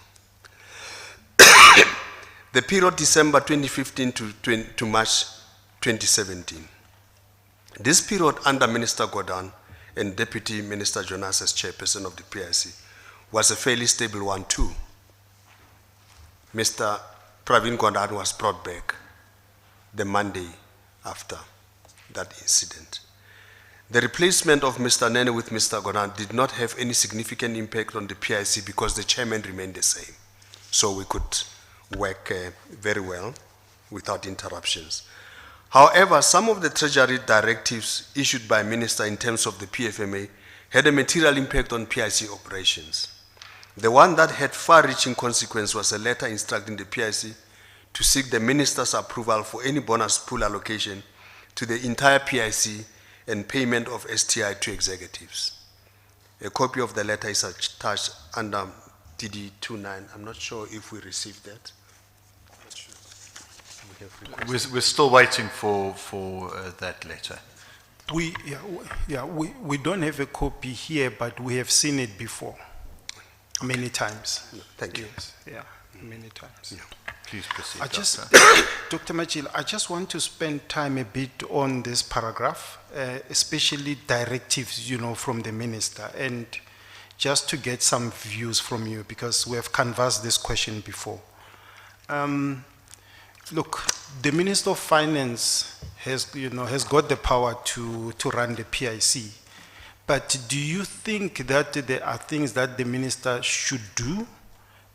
The period December 2015 to March 2017. This period under Minister Gordhan and Deputy Minister Jonas as chairperson of the PIC was a fairly stable one too. Mr. Pravin Gordhan was brought back the Monday after that incident. The replacement of Mr. Nene with Mr. Gordhan did not have any significant impact on the PIC because the chairman remained the same. So we could work very well without interruptions. However, some of the Treasury directives issued by Minister in terms of the PFMA had a material impact on PIC operations. The one that had far-reaching consequence was a letter instructing the PIC to seek the Minister's approval for any bonus pool allocation to the entire PIC and payment of STI to executives. A copy of the letter is attached under DD29. I'm not sure if we received that. We're still waiting for that letter. We don't have a copy here, but we have seen it before, many times. Thank you. Yes, yeah, many times. Please proceed, I just, Doctor. Dr. Machil, I just want to spend time a bit on this paragraph, especially directives, from the minister, and just to get some views from you, because we have canvassed this question before. Look, the Minister of Finance has got the power to run the PIC, but do you think that there are things that the minister should do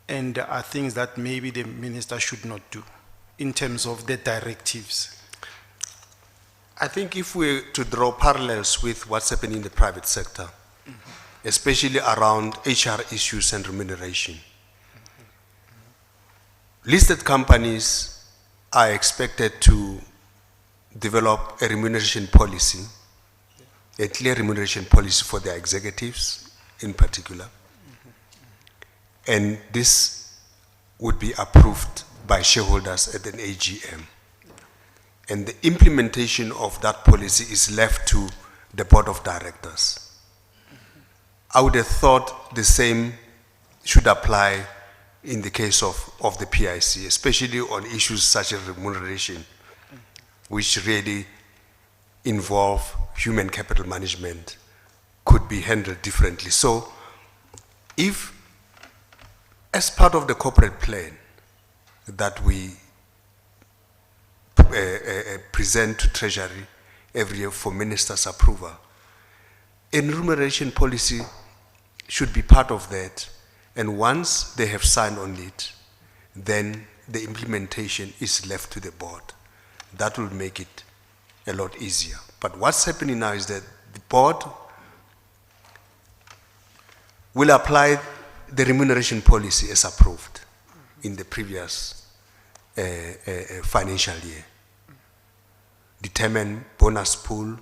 and there are things that maybe the minister should not do in terms of the directives? I think if we're to draw parallels with what's happening in the private sector, especially around HR issues and remuneration, listed companies are expected to develop a remuneration policy, a clear remuneration policy for their executives in particular. And this would be approved by shareholders at an AGM. And the implementation of that policy is left to the board of directors. I would have thought the same should apply in the case of the PIC, especially on issues such as remuneration, which really involve human capital management, could be handled differently. So if, as part of the corporate plan that we present to Treasury every year for minister's approval, a remuneration policy should be part of that. And once they have signed on it, then the implementation is left to the board. That will make it a lot easier. But what's happening now is that the board will apply the remuneration policy as approved in the previous financial year. Determine bonus pool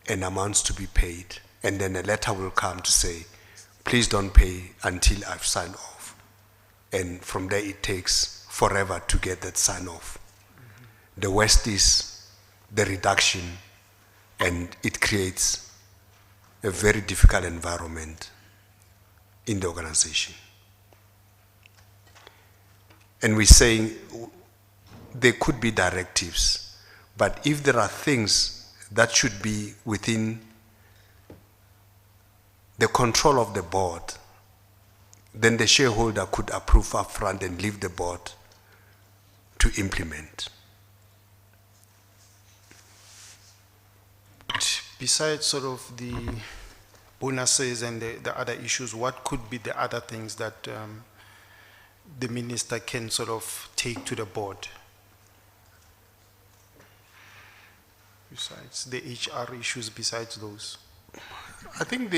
and amounts to be paid, and then a letter will come to say, please don't pay until I've signed off. And from there it takes forever to get that sign off. The worst is the reduction, and it creates a very difficult environment in the organization. And we're saying there could be directives, but if there are things that should be within the control of the board, then the shareholder could approve upfront and leave the board to implement. Besides sort of the bonuses and the other issues, what could be the other things that the minister can sort of take to the board? Besides the HR issues, besides those? I think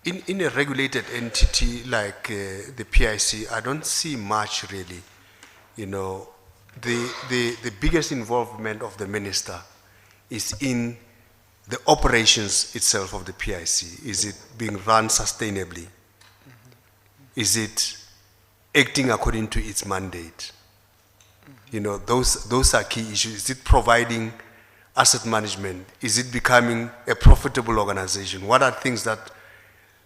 in a regulated entity like the PIC, I don't see much really. You know, the biggest involvement of the minister is in the operations itself of the PIC. Is it being run sustainably? Is it acting according to its mandate? You know, those are key issues. Is it providing asset management? Is it becoming a profitable organization? What are things that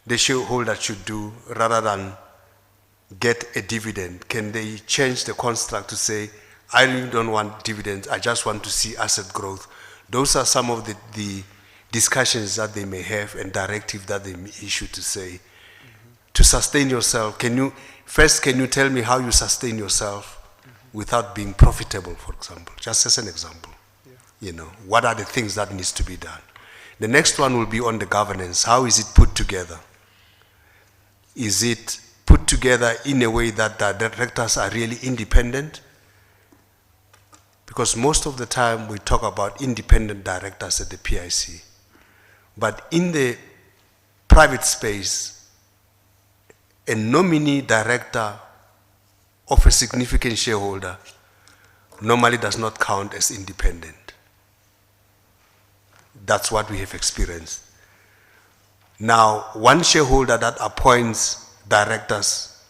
the shareholder should do rather than get a dividend? Can they change the construct to say, I really don't want dividends, I just want to see asset growth? Those are some of the discussions that they may have and directives that they may issue to say, to sustain yourself, can you tell me how you sustain yourself without being profitable, for example, just as an example. You know, what are the things that needs to be done? The next one will be on the governance. How is it put together? Is it put together in a way that the directors are really independent? Because most of the time we talk about independent directors at the PIC. But in the private space, a nominee director of a significant shareholder normally does not count as independent. That's what we have experienced. Now, one shareholder that appoints directors,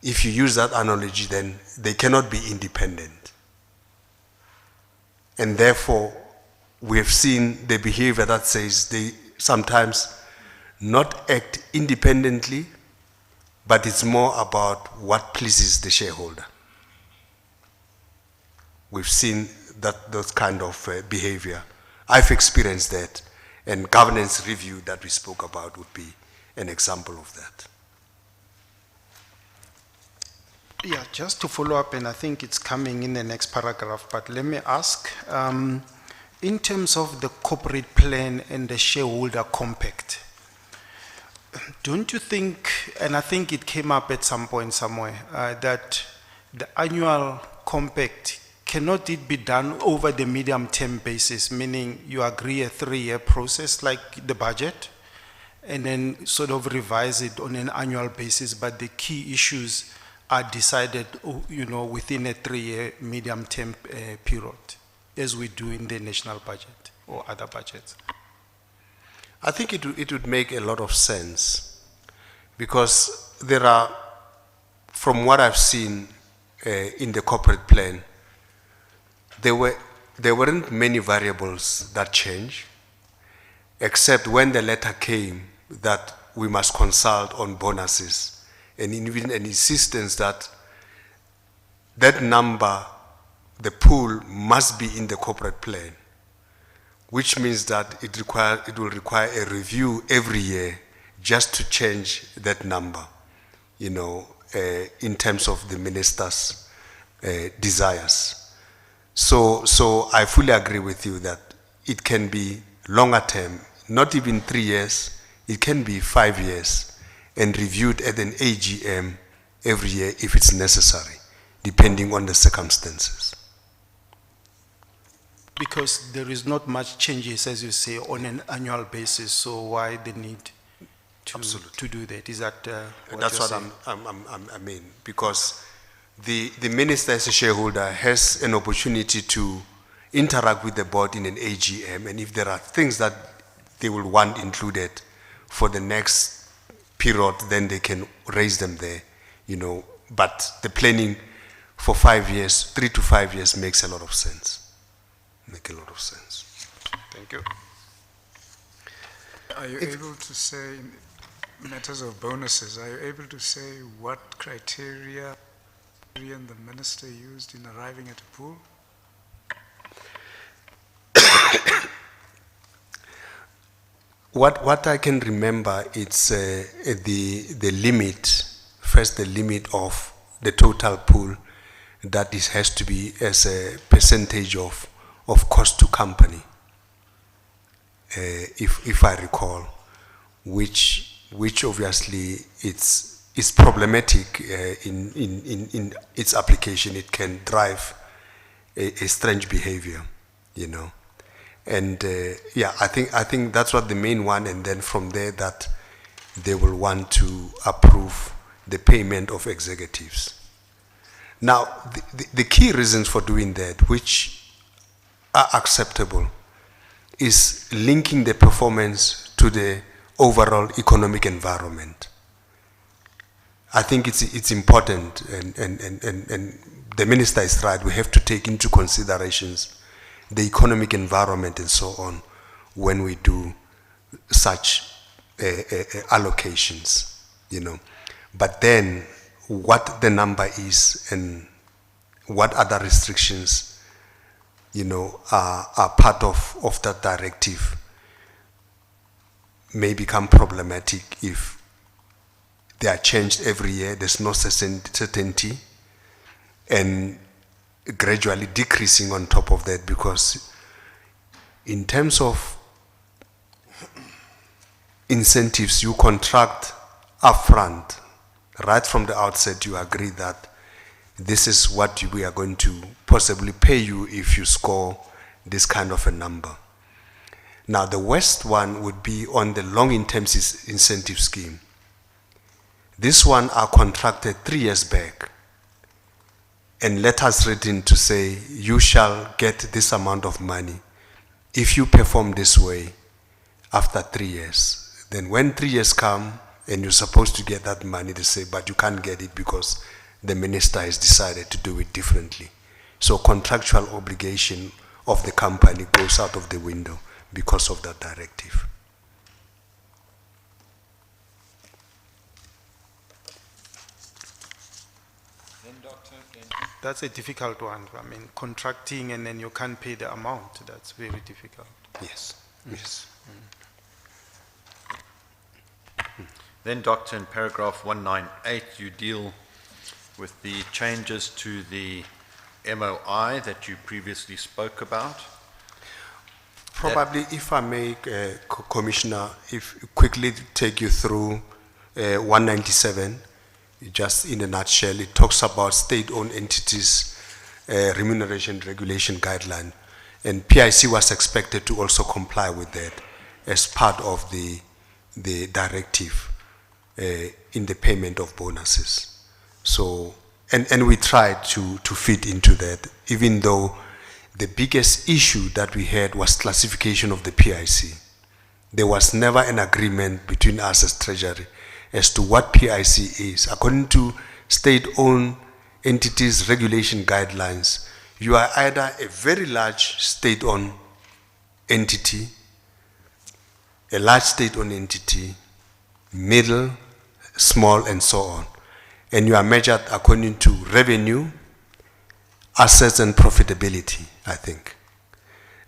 if you use that analogy, then they cannot be independent. And therefore, we have seen the behavior that says they sometimes not act independently, but it's more about what pleases the shareholder. We've seen those kind of behavior. I've experienced that, and governance review that we spoke about would be an example of that. Yeah, just to follow up, and I think it's coming in the next paragraph, but let me ask, in terms of the corporate plan and the shareholder compact, don't you think, and I think it came up at some point somewhere, that the annual compact, cannot it be done over the medium-term basis, meaning you agree a 3-year process like the budget, and then sort of revise it on an annual basis, but the key issues are decided, you know, within a 3-year medium-term period, as we do in the national budget or other budgets? I think it would make a lot of sense, because there are, from what I've seen in the corporate plan, there weren't many variables that change, except when the letter came that we must consult on bonuses, and even an insistence that that number, the pool, must be in the corporate plan, which means that it will require a review every year just to change that number, you know, in terms of the minister's desires. So I fully agree with you that it can be longer term, not even 3 years, it can be 5 years, and reviewed at an AGM every year if it's necessary, depending on the circumstances. Because there is not much changes, as you say, on an annual basis, so why the need to do that? Is that what that's you're what saying? I mean, because the minister as a shareholder has an opportunity to interact with the board in an AGM, and if there are things that they will want included for the next period, then they can raise them there, you know. But the planning for 5 years, 3 to 5 years, makes a lot of sense. Make a lot of sense. Thank you. Are you able to say, in matters of bonuses, are you able to say what criteria the minister used in arriving at a pool? What I can remember, it's the limit, first the limit of the total pool that has to be as a percentage of cost to company. if I recall, which obviously is problematic in its application. It can drive a strange behavior, you know. And yeah, I think that's what the main one, and then from there that they will want to approve the payment of executives. Now, the key reasons for doing that, which are acceptable, is linking the performance to the overall economic environment. I think it's important, and the minister is right, we have to take into considerations the economic environment and so on when we do such allocations, you know. But then what the number is and what other restrictions, you know, are part of that directive may become problematic if they are changed every year. There's no certainty, and gradually decreasing on top of that, because in terms of incentives, you contract upfront. Right from the outset, you agree that this is what we are going to possibly pay you if you score this kind of a number. Now, the worst one would be on the long-term incentive scheme. This one are contracted 3 years back, and letters written to say, you shall get this amount of money if you perform this way after 3 years. Then when 3 years come and you're supposed to get that money, they say, but you can't get it because the minister has decided to do it differently. So contractual obligation of the company goes out of the window because of that directive. That's a difficult one. I mean, contracting and then you can't pay the amount. That's very difficult. Yes, yes. Then, Doctor, in paragraph 198, you deal with the changes to the MOI that you previously spoke about. Probably, if I may, Commissioner, if quickly take you through 197, just in a nutshell, it talks about state-owned entities, remuneration regulation guideline, and PIC was expected to also comply with that as part of the directive in the payment of bonuses. So, and we tried to fit into that, even though the biggest issue that we had was classification of the PIC. There was never an agreement between us as Treasury as to what PIC is. According to state-owned entities regulation guidelines, you are either a very large state-owned entity, a large state-owned entity, middle, small, and so on. And you are measured according to revenue, assets, and profitability, I think.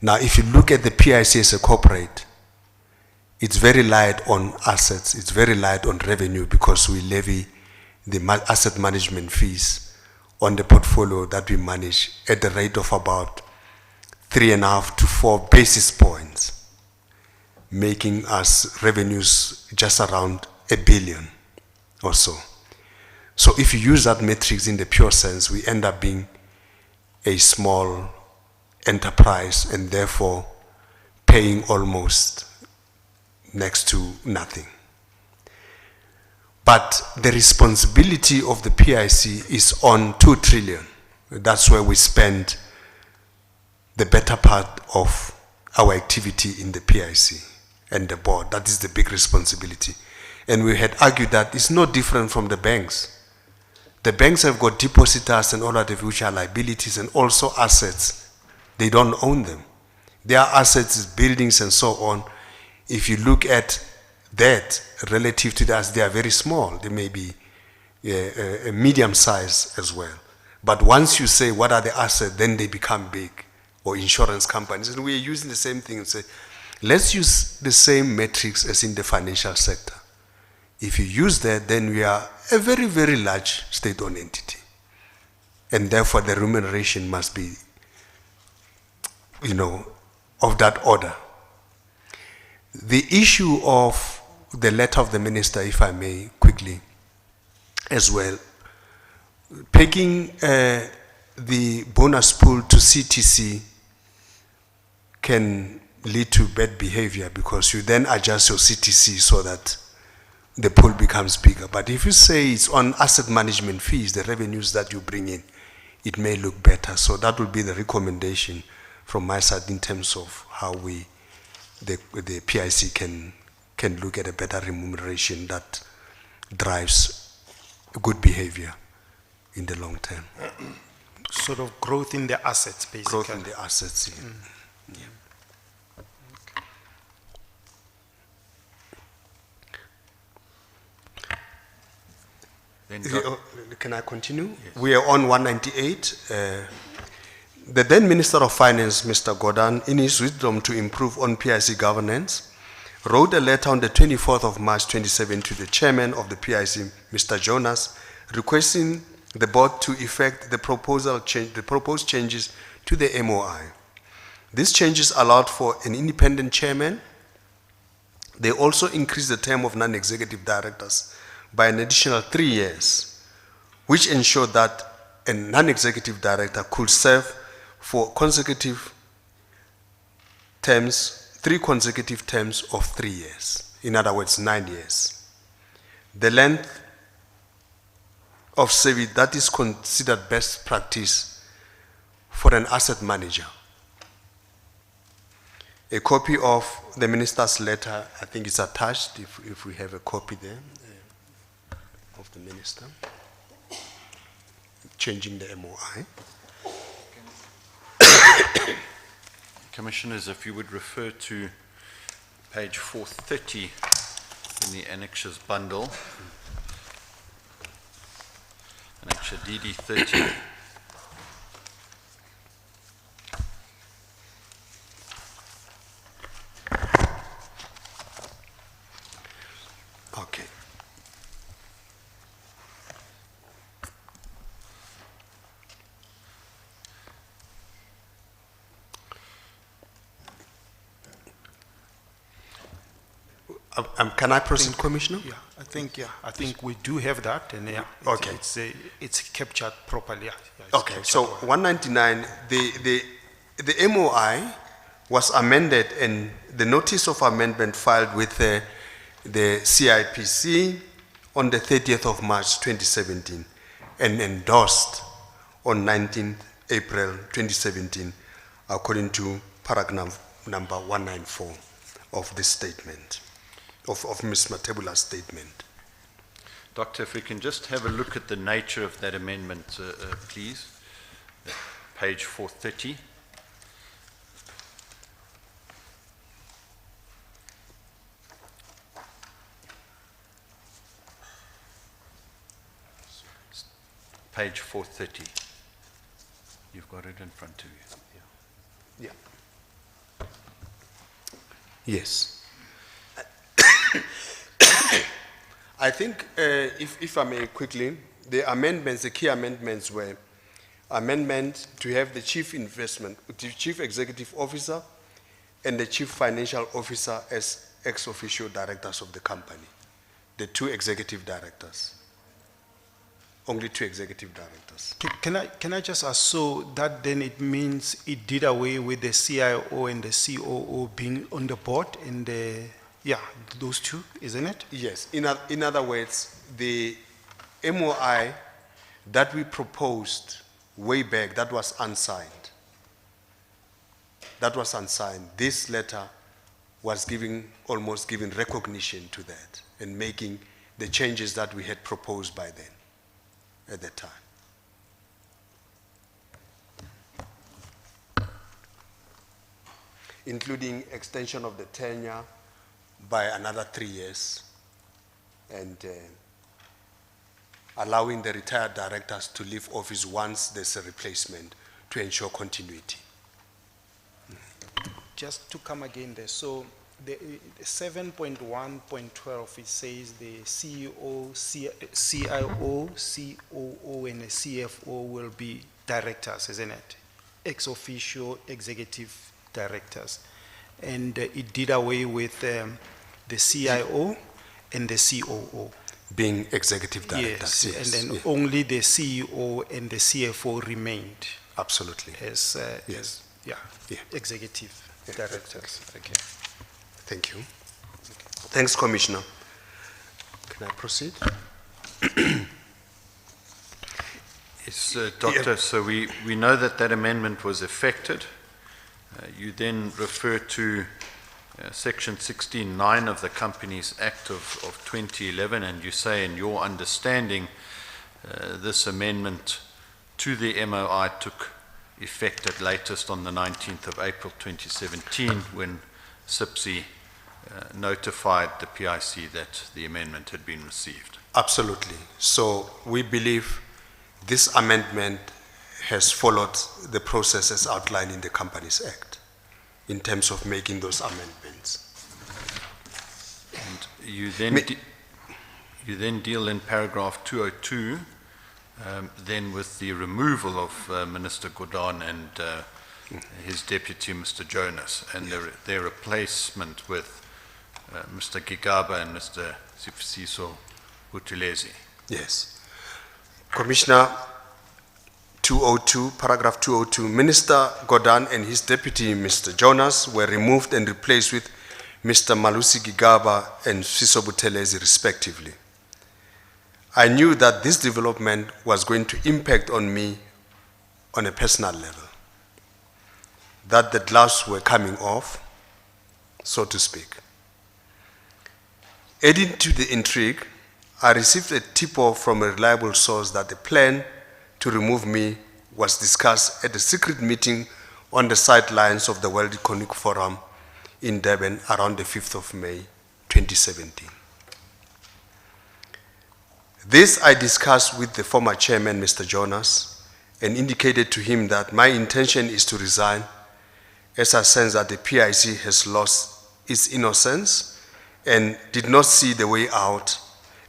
Now, if you look at the PIC as a corporate, it's very light on assets, it's very light on revenue, because we levy the asset management fees on the portfolio that we manage at the rate of about 3.5 to 4 basis points, making us revenues just around 1 billion or so. So if you use that matrix in the pure sense, we end up being a small enterprise and therefore paying almost next to nothing. But the responsibility of the PIC is on 2 trillion. That's where we spend the better part of our activity in the PIC and the board. That is the big responsibility. And we had argued that it's no different from the banks. The banks have got depositors and all artificial liabilities and also assets. They don't own them. Their assets is buildings and so on. If you look at that relative to us, they are very small. They may be a medium size as well. But once you say what are the assets, then they become big, or insurance companies. And we are using the same thing and say, let's use the same metrics as in the financial sector. If you use that, then we are a very, very large state-owned entity. And therefore the remuneration must be, of that order. The issue of the letter of the minister, if I may quickly, as well, pegging the bonus pool to CTC can lead to bad behavior because you then adjust your CTC so that the pool becomes bigger. But if you say it's on asset management fees, the revenues that you bring in, it may look better. So that would be the recommendation from my side in terms of how the PIC can look at a better remuneration that drives good behavior in the long term. Sort of growth in the assets, basically. Growth in the assets, yeah. Yeah. Then Can I continue? Yes. We are on 198. The then Minister of Finance, Mr. Gordon, in his wisdom to improve on PIC governance, wrote a letter on the 24th of March 2017 to the chairman of the PIC, Mr. Jonas, requesting the board to effect the proposed changes to the MOI. These changes allowed for an independent chairman. They also increased the term of non-executive directors by an additional 3 years, which ensured that a non-executive director could serve for consecutive terms, 3 consecutive terms of 3 years. In other words, 9 years. The length of service that is considered best practice for an asset manager. A copy of the minister's letter, I think it's attached, if we have a copy there, of the minister, changing the MOI. Commissioners, if you would refer to page 430 in the annexures bundle, annexure DD 30. Okay. Can I proceed, Commissioner? Yeah, I think we do have that, and yeah, Okay. it's captured properly. Yeah, it's Okay, captured so well. 199, the MOI was amended and the notice of amendment filed with the CIPC on the 30th of March 2017 and endorsed on 19th April 2017 according to paragraph number 194 of this statement, of Ms. Matabula's statement. Doctor, if we can just have a look at the nature of that amendment, please. Page 430. Page 430. You've got it in front of you. Yeah. Yes. I think, if I may quickly, the amendments, the key amendments were amendment to have the chief executive officer and the chief financial officer as ex officio directors of the company. The 2 executive directors. Only 2 executive directors. Can I just ask, so that then it means it did away with the CIO and the COO being on the board and those 2, isn't it? Yes. In other words, the MOI that we proposed way back, that was unsigned. This letter was almost giving recognition to that and making the changes that we had proposed by then, at that time. Including extension of the tenure by another 3 years and allowing the retired directors to leave office once there's a replacement to ensure continuity. Just to come again there, so the 7.1.12, it says the CEO, CIO, COO, and the CFO will be directors, isn't it? Ex officio executive directors. and it did away with the CIO and the COO. Being executive directors. Yes, and then yeah, only the CEO and the CFO remained absolutely. as, Yes. yeah, Yeah. executive directors. Okay. Thank you. Thanks, Commissioner. Can I proceed? Yes, Doctor, so we know that that amendment was effected. You then refer to Section 16(9) of the Companies Act of 2011, and you say in your understanding this amendment to the MOI took effect at latest on the 19th of April 2017 when SABC notified the PIC that the amendment had been received. Absolutely. So we believe this amendment has followed the process as outlined in the Companies Act in terms of making those amendments. And you then, you then deal in paragraph 202 then with the removal of Minister Gordhan and his deputy, Mr. Jonas, and their replacement with Mr. Gigaba and Mr. Sifiso Buthelezi. Yes. Commissioner, 202, paragraph 202, Minister Gordhan and his deputy, Mr. Jonas, were removed and replaced with Mr. Malusi Gigaba and Sifiso Buthelezi, respectively. I knew that this development was going to impact on me on a personal level, that the gloves were coming off, so to speak. Adding to the intrigue, I received a tip-off from a reliable source that the plan to remove me was discussed at a secret meeting on the sidelines of the World Economic Forum in Durban around the 5th of May, 2017. This I discussed with the former chairman, Mr. Jonas, and indicated to him that my intention is to resign as I sense that the PIC has lost its innocence and did not see the way out,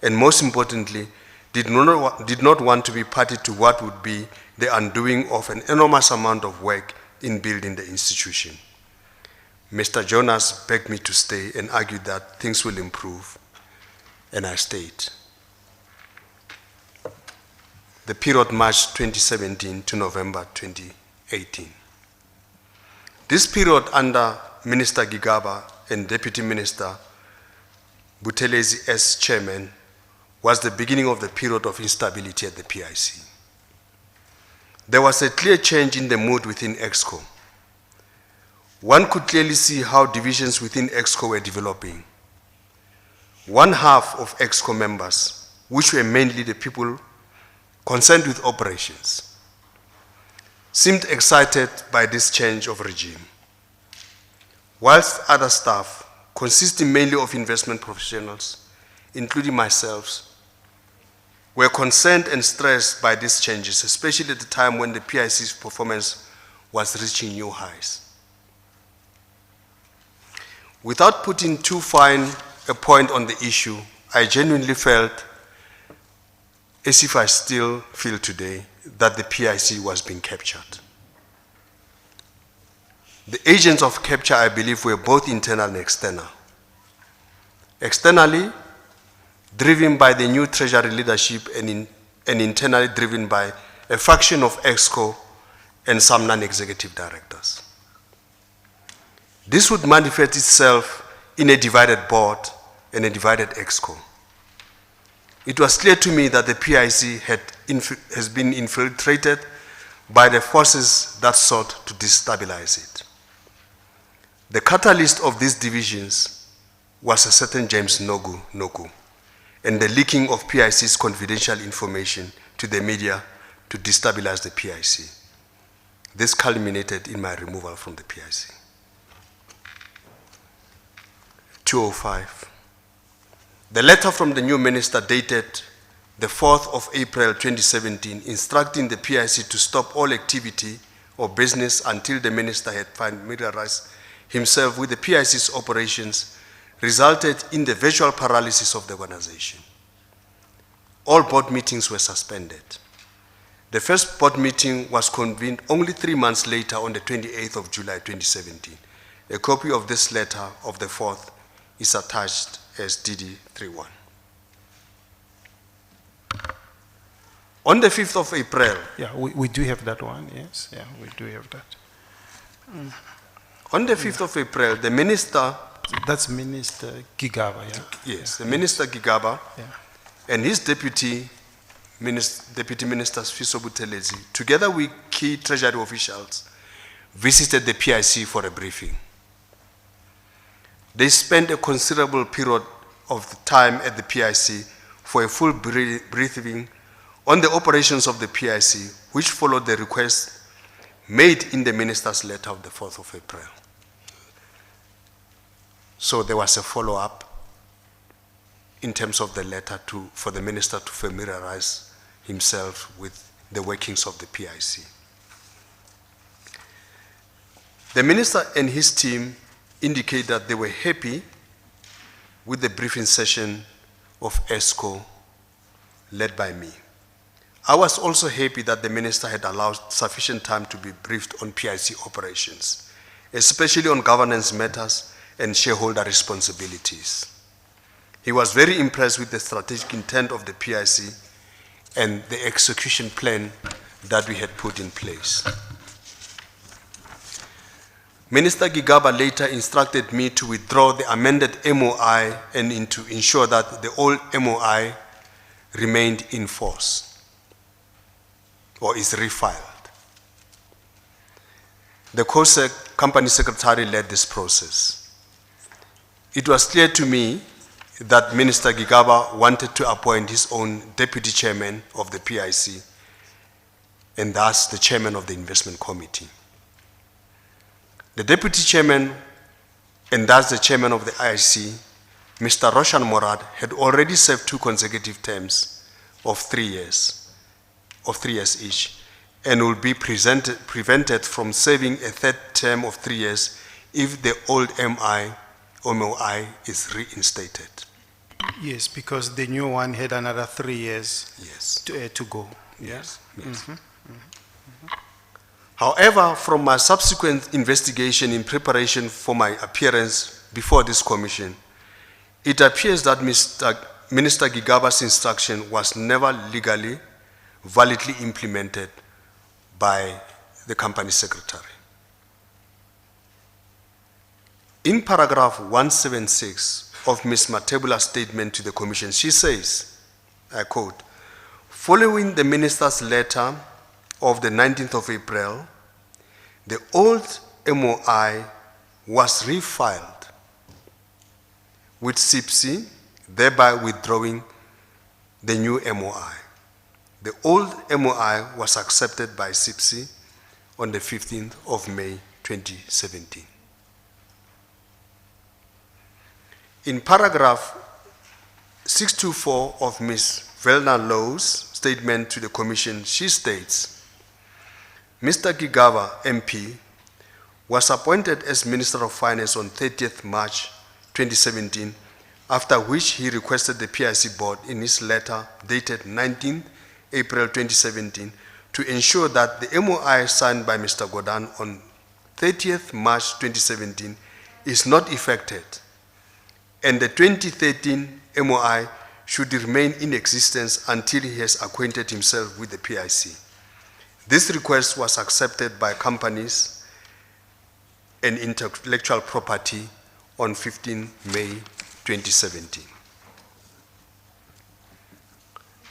and most importantly, did not want to be party to what would be the undoing of an enormous amount of work in building the institution. Mr. Jonas begged me to stay and argued that things will improve, and I stayed. The period March 2017 to November 2018. This period under Minister Gigaba and Deputy Minister Buthelezi as chairman was the beginning of the period of instability at the PIC. There was a clear change in the mood within EXCO. One could clearly see how divisions within EXCO were developing. One half of EXCO members, which were mainly the people concerned with operations, seemed excited by this change of regime, whilst other staff, consisting mainly of investment professionals, including myself, were concerned and stressed by these changes, especially at the time when the PIC's performance was reaching new highs. Without putting too fine a point on the issue, I genuinely felt, as if I still feel today, that the PIC was being captured. The agents of capture, I believe, were both internal and external. Externally, driven by the new Treasury leadership, and internally driven by a faction of EXCO and some non-executive directors. This would manifest itself in a divided board and a divided EXCO. It was clear to me that the PIC has been infiltrated by the forces that sought to destabilize it. The catalyst of these divisions was a certain James Nogu and the leaking of PIC's confidential information to the media to destabilize the PIC. This culminated in my removal from the PIC. 205. The letter from the new minister dated the 4th of April 2017 instructing the PIC to stop all activity or business until the minister had familiarized himself with the PIC's operations resulted in the virtual paralysis of the organization. All board meetings were suspended. The first board meeting was convened only 3 months later on the 28th of July 2017, A copy of this letter of the 4th is attached as DD31. On the 5th of April, Yeah, we do have that one, yes. Yeah, we do have that. on the 5th of April, the minister, That's Minister Gigaba, yeah? yes, the Minister Gigaba Yeah. and his Deputy Minister Fiso Buthelezi, together with key treasury officials, visited the PIC for a briefing. They spent a considerable period of time at the PIC for a full briefing on the operations of the PIC, which followed the request made in the minister's letter of the 4th of April. So there was a follow-up in terms of the letter for the minister to familiarize himself with the workings of the PIC. The minister and his team indicate that they were happy with the briefing session of ESCO led by me. I was also happy that the minister had allowed sufficient time to be briefed on PIC operations, especially on governance matters and shareholder responsibilities. He was very impressed with the strategic intent of the PIC and the execution plan that we had put in place. Minister Gigaba later instructed me to withdraw the amended MOI and to ensure that the old MOI remained in force or is refiled. The COSEC company secretary led this process. It was clear to me that Minister Gigaba wanted to appoint his own deputy chairman of the PIC and thus the chairman of the investment committee. The deputy chairman and thus the chairman of the IC, Mr. Roshan Morad, had already served 2 consecutive terms of 3 years each, and will be prevented from serving a 3rd term of 3 years if the old MOI is reinstated. Yes, because the new one had another 3 years Yes. to go. Yes. Yes. However, from my subsequent investigation in preparation for my appearance before this commission, it appears that Minister Gigaba's instruction was never legally, validly implemented by the company secretary. In paragraph 176 of Ms. Matebula's statement to the commission, she says, I quote, "Following the minister's letter of the 19th of April, the old MOI was refiled with SABC, thereby withdrawing the new MOI. The old MOI was accepted by SABC on the 15th of May 2017. In paragraph 624 of Ms. Velna Lowe's statement to the commission, she states, Mr. Gigaba, MP, was appointed as Minister of Finance on 30th March 2017, after which he requested the PIC board in his letter dated 19th April 2017 to ensure that the MOI signed by Mr. Godan on 30th March 2017 is not effected, and the 2013 MOI should remain in existence until he has acquainted himself with the PIC. This request was accepted by companies and intellectual property on 15 May 2017.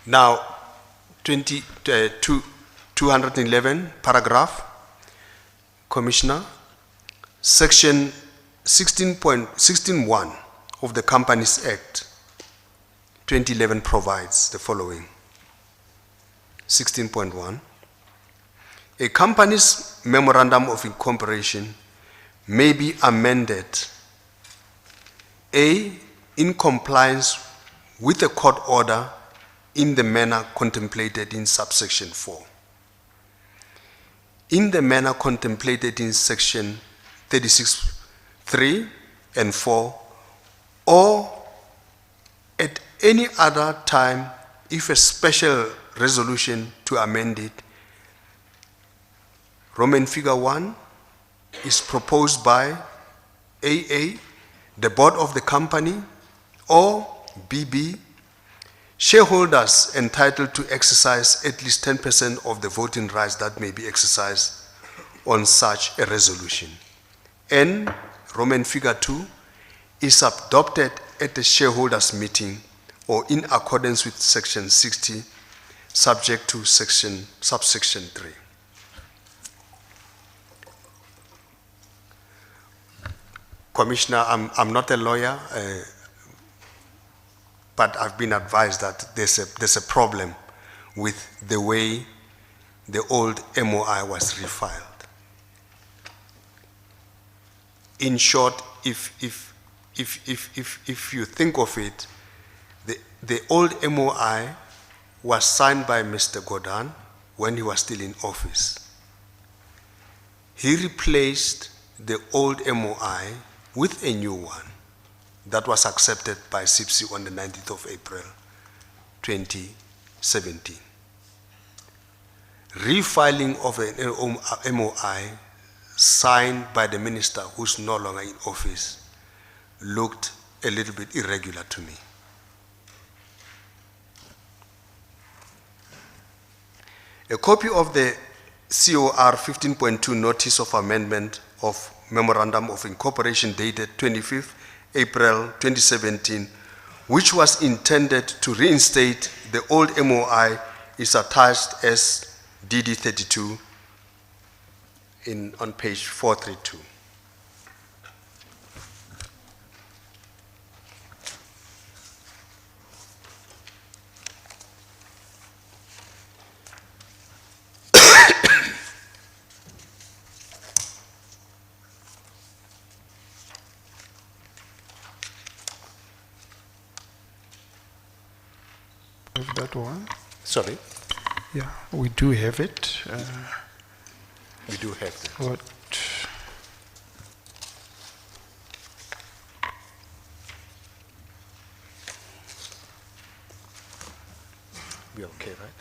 Now, 211 paragraph, Commissioner, section 16.1 of the Companies Act 2011 provides the following. 16.1. A company's memorandum of incorporation may be amended, A, in compliance with a court order in the manner contemplated in subsection 4. In the manner contemplated in section 36(3) and 4, or at any other time if a special resolution to amend it, Roman figure 1, is proposed by AA, the board of the company, or BB, shareholders entitled to exercise at least 10% of the voting rights that may be exercised on such a resolution. And Roman figure 2 is adopted at the shareholders meeting or in accordance with section 60, subject to subsection 3. Commissioner, I'm not a lawyer, but I've been advised that there's a problem with the way the old MOI was refiled. In short, if you think of it, the old MOI was signed by Mr. Godin when he was still in office. He replaced the old MOI with a new one that was accepted by SABC on the 19th of April, 2017. Refiling of an MOI signed by the minister who's no longer in office looked a little bit irregular to me. A copy of the COR 15.2 Notice of Amendment of Memorandum of Incorporation dated 25th April 2017, which was intended to reinstate the old MOI, is attached as DD 32 on page 432. Have that one? Sorry, Yeah, we do have it. we do have that. What? We okay, right?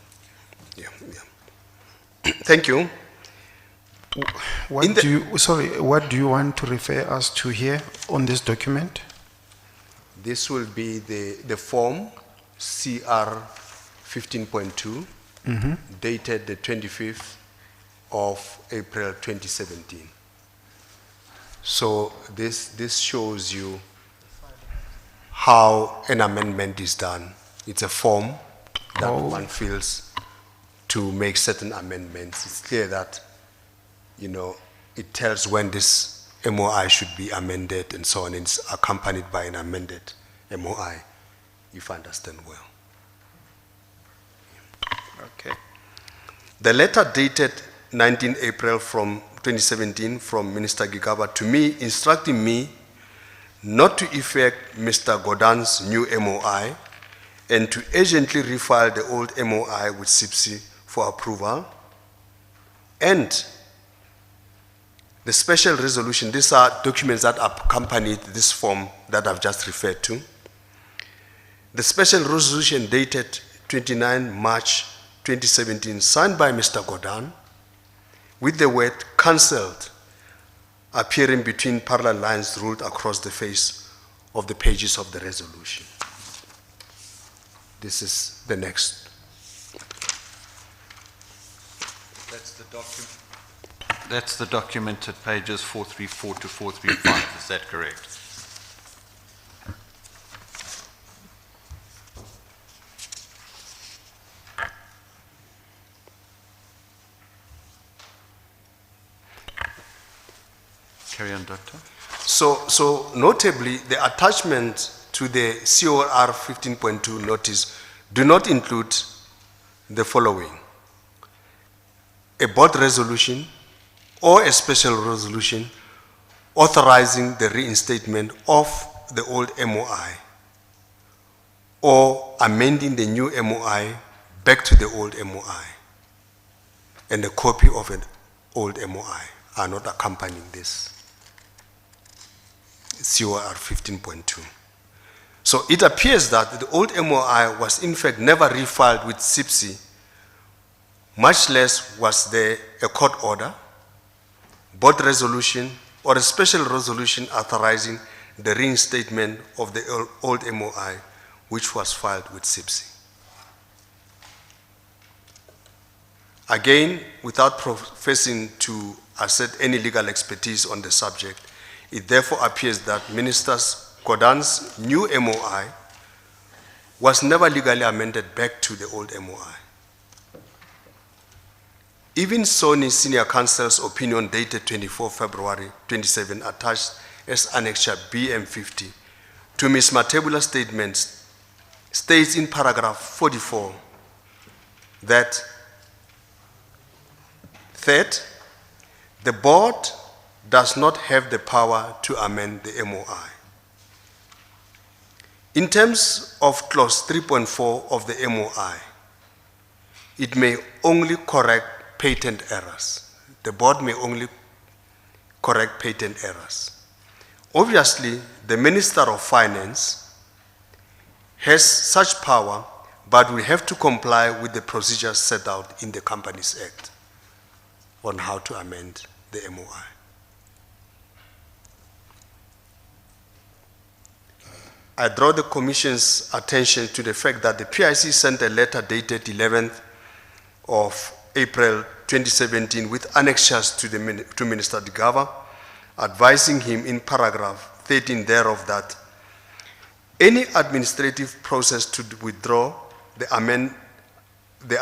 Yeah, yeah. Thank you. What do you, sorry, what do you want to refer us to here on this document? This will be the form CR 15.2, dated the 25th of April 2017. So this shows you how an amendment is done. It's a form that one fills to make certain amendments. It's clear that, you know, it tells when this MOI should be amended and so on. It's accompanied by an amended MOI, if I understand well. Okay. The letter dated 19 April from 2017 from Minister Gigaba to me, instructing me not to effect Mr. Godin's new MOI and to urgently refile the old MOI with SABC for approval. And the special resolution, these are documents that accompanied this form that I've just referred to. The special resolution dated 29 March 2017, signed by Mr. Godin, with the word cancelled appearing between parallel lines ruled across the face of the pages of the resolution. This is the next. That's the document at pages 434 to 435, is that correct? Carry on, Doctor. So notably, the attachment to the COR 15.2 notice do not include the following: a board resolution or a special resolution authorizing the reinstatement of the old MOI or amending the new MOI back to the old MOI, and a copy of an old MOI are not accompanying this COR 15.2. So it appears that the old MOI was in fact never refiled with SABC, much less was there a court order, board resolution, or a special resolution authorizing the reinstatement of the old MOI, which was filed with SABC. Again, without professing to assert any legal expertise on the subject, it therefore appears that Minister Kodan's new MOI was never legally amended back to the old MOI. Even Sony Senior Counsel's opinion dated 24 February 27 attached as Annexure BM50 to Ms. Matabula's statements states in paragraph 44 that third, the board does not have the power to amend the MOI. In terms of clause 3.4 of the MOI, it may only correct patent errors. The board may only correct patent errors. Obviously, the Minister of Finance has such power, but we have to comply with the procedures set out in the Companies Act on how to amend the MOI. I draw the Commission's attention to the fact that the PIC sent a letter dated 11th of April 2017 with annexures to Minister Digava, advising him in paragraph 13 thereof that any administrative process to withdraw the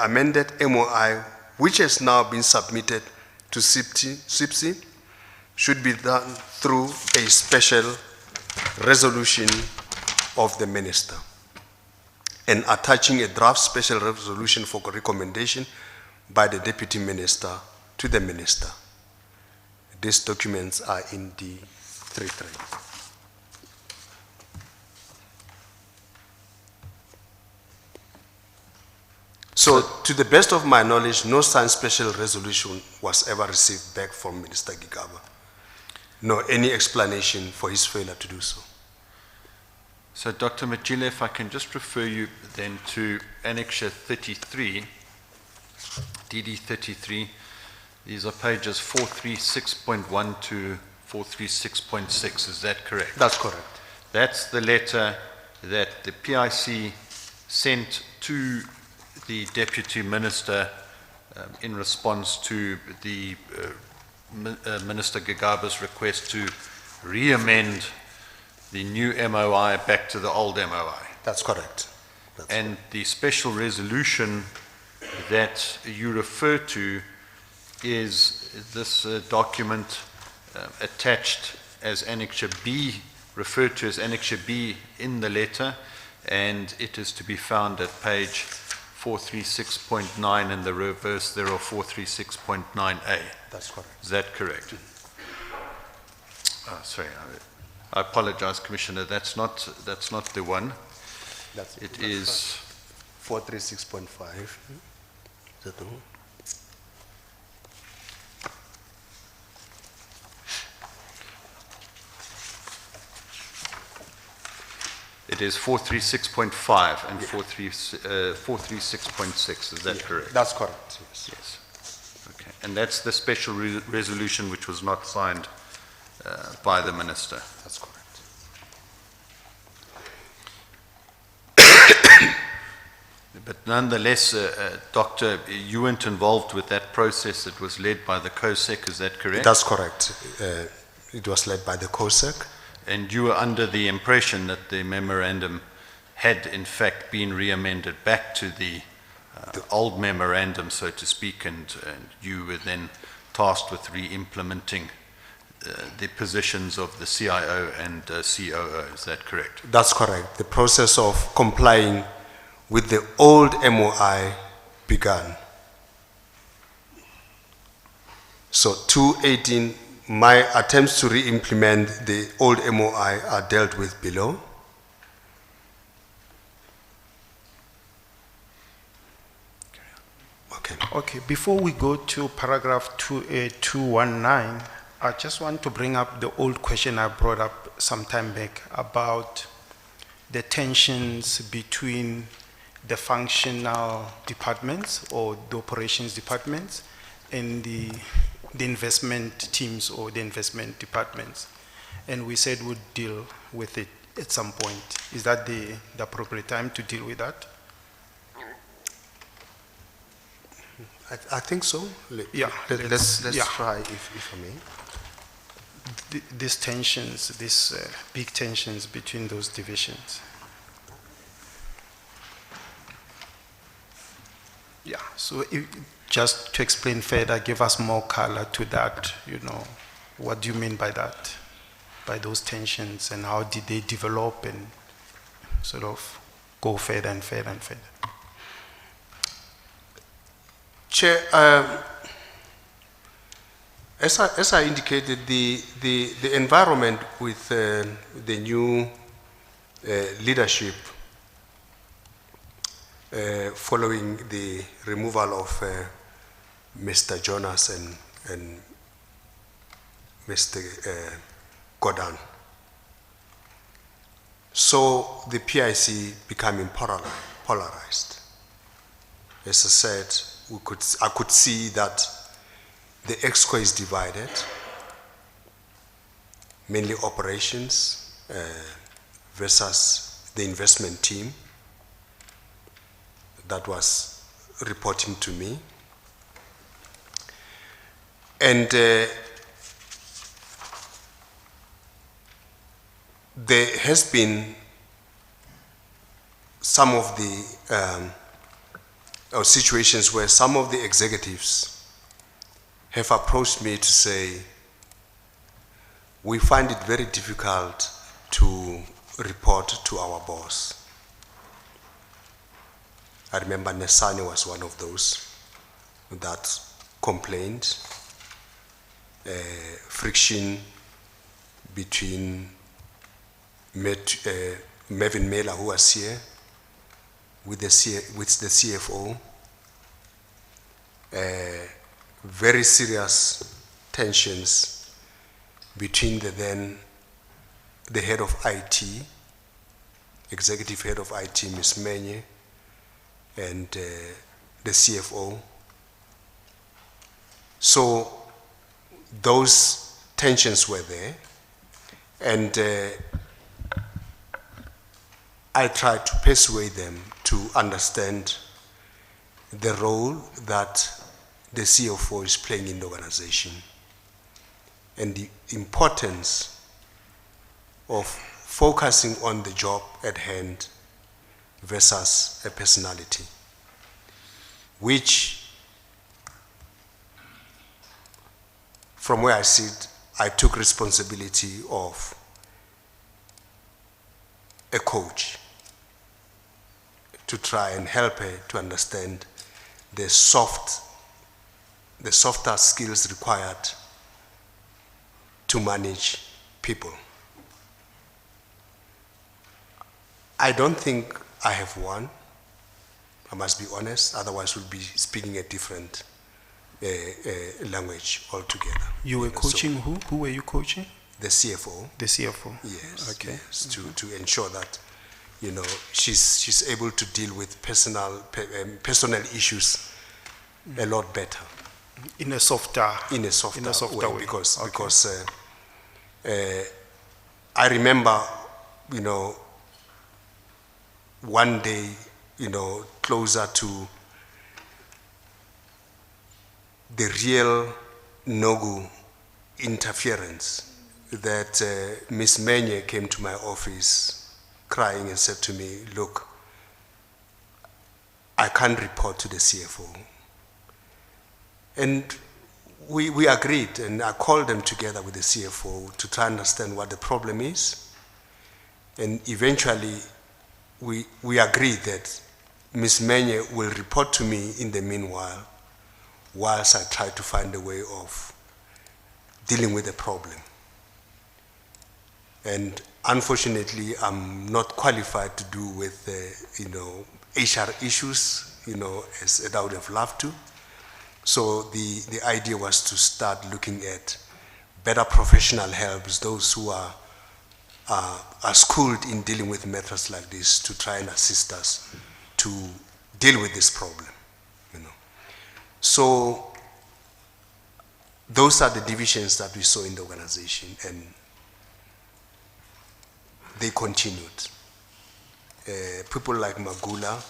amended MOI, which has now been submitted to SABC, should be done through a special resolution of the Minister, and attaching a draft special resolution for recommendation by the Deputy Minister to the Minister. These documents are in the 3.3. So, to the best of my knowledge, no signed special resolution was ever received back from Minister Gigaba, nor any explanation for his failure to do so. So, Dr. Majile, if I can just refer you then to Annexure 33, DD 33. These are pages 436.1 to 436.6. Is that correct? That's correct. That's the letter that the PIC sent to the Deputy Minister in response to the Minister Gigaba's request to re-amend the new MOI back to the old MOI. That's correct. And the special resolution that you refer to is this document attached as Annexure B, referred to as Annexure B in the letter, and it is to be found at page 436.9 and the reverse thereof 436.9A. That's correct. Is that correct? Sorry, I apologize, Commissioner. That's not the one. It is 436.5. Is that the one? It is 436.5 and 436.6. Is that correct? That's correct. Yes. Yes. Okay. And that's the special resolution which was not signed by the Minister. That's correct. But nonetheless, Doctor, you weren't involved with that process. It was led by the COSEC. Is that correct? That's correct. It was led by the COSEC. And you were under the impression that the memorandum had in fact been re-amended back to the old memorandum, so to speak, and you were then tasked with re-implementing the positions of the CIO and COO. Is that correct? That's correct. The process of complying with the old MOI began. So 218, my attempts to re-implement the old MOI are dealt with below. Okay. Okay, before we go to paragraph 219, I just want to bring up the old question I brought up some time back about the tensions between the functional departments or the operations departments and the the investment teams or the investment departments, and we said we'd deal with it at some point. Is that the appropriate time to deal with that? I think so. Yeah, Let's yeah. try, if I may. These tensions, these big tensions between those divisions. Yeah, so just to explain further, give us more color to that, you know, what do you mean by that? By those tensions, and how did they develop and sort of go further and further and further? Chair, as I indicated, the environment with the new leadership following the removal of Mr. Jonas and Mr. Gordon, so the PIC becoming polarized. As I said, I could see that the EXCO is divided, mainly operations versus the investment team that was reporting to me. And there has been some of the or situations where some of the executives have approached me to say, we find it very difficult to report to our boss. I remember Nesani was one of those that complained, friction between Mervyn Miller, who was here, with the CFO, very serious tensions between the head of IT, executive head of IT, Ms. Menye, and the CFO. So those tensions were there, and I tried to persuade them to understand the role that the CFO is playing in the organization and the importance of focusing on the job at hand versus a personality, which, from where I sit, I took responsibility of a coach to try and help her to understand the softer skills required to manage people. I don't think I have won, I must be honest, otherwise we'll be speaking a different language altogether. You were coaching who? Who were you coaching? The CFO. The CFO. Yes. Okay. Yes, to ensure that, you know, she's able to deal with personal issues a lot better. In a softer way. way. Because I remember, you know, one day, you know, closer to the real Nogu interference, that Ms. Menye came to my office crying and said to me, look, I can't report to the CFO. And we agreed, and I called them together with the CFO to try and understand what the problem is. And eventually, we agreed that Ms. Menye will report to me in the meanwhile, whilst I try to find a way of dealing with the problem. And unfortunately, I'm not qualified to do with, you know, HR issues, you know, as I would have loved to. So the idea was to start looking at better professional helps, those who are schooled in dealing with methods like this, to try and assist us to deal with this problem, you know. So those are the divisions that we saw in the organization, and they continued. People like Magula,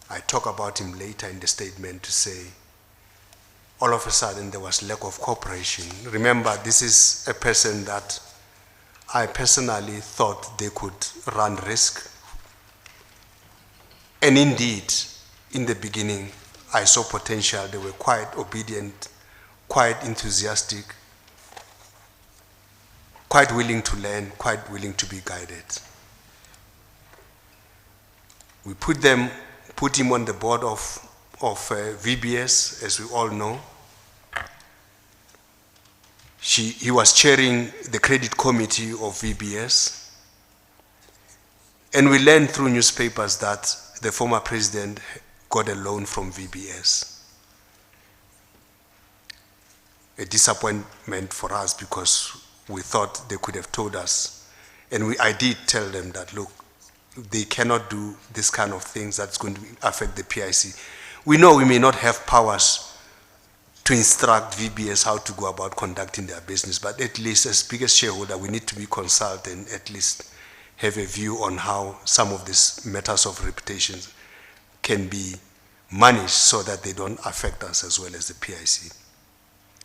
I talk about him later in the statement to say, all of a sudden there was lack of cooperation. Remember, this is a person that I personally thought they could run risk. And indeed, in the beginning, I saw potential. They were quite obedient, quite enthusiastic, quite willing to learn, quite willing to be guided. We put him on the board of VBS, as we all know. He was chairing the credit committee of VBS. And we learned through newspapers that the former president got a loan from VBS. A disappointment for us because we thought they could have told us. And I did tell them that, look, they cannot do this kind of things that's going to affect the PIC. We know we may not have powers to instruct VBS how to go about conducting their business, but at least as biggest shareholder, we need to be consulted and at least have a view on how some of these matters of reputation can be managed so that they don't affect us as well as the PIC.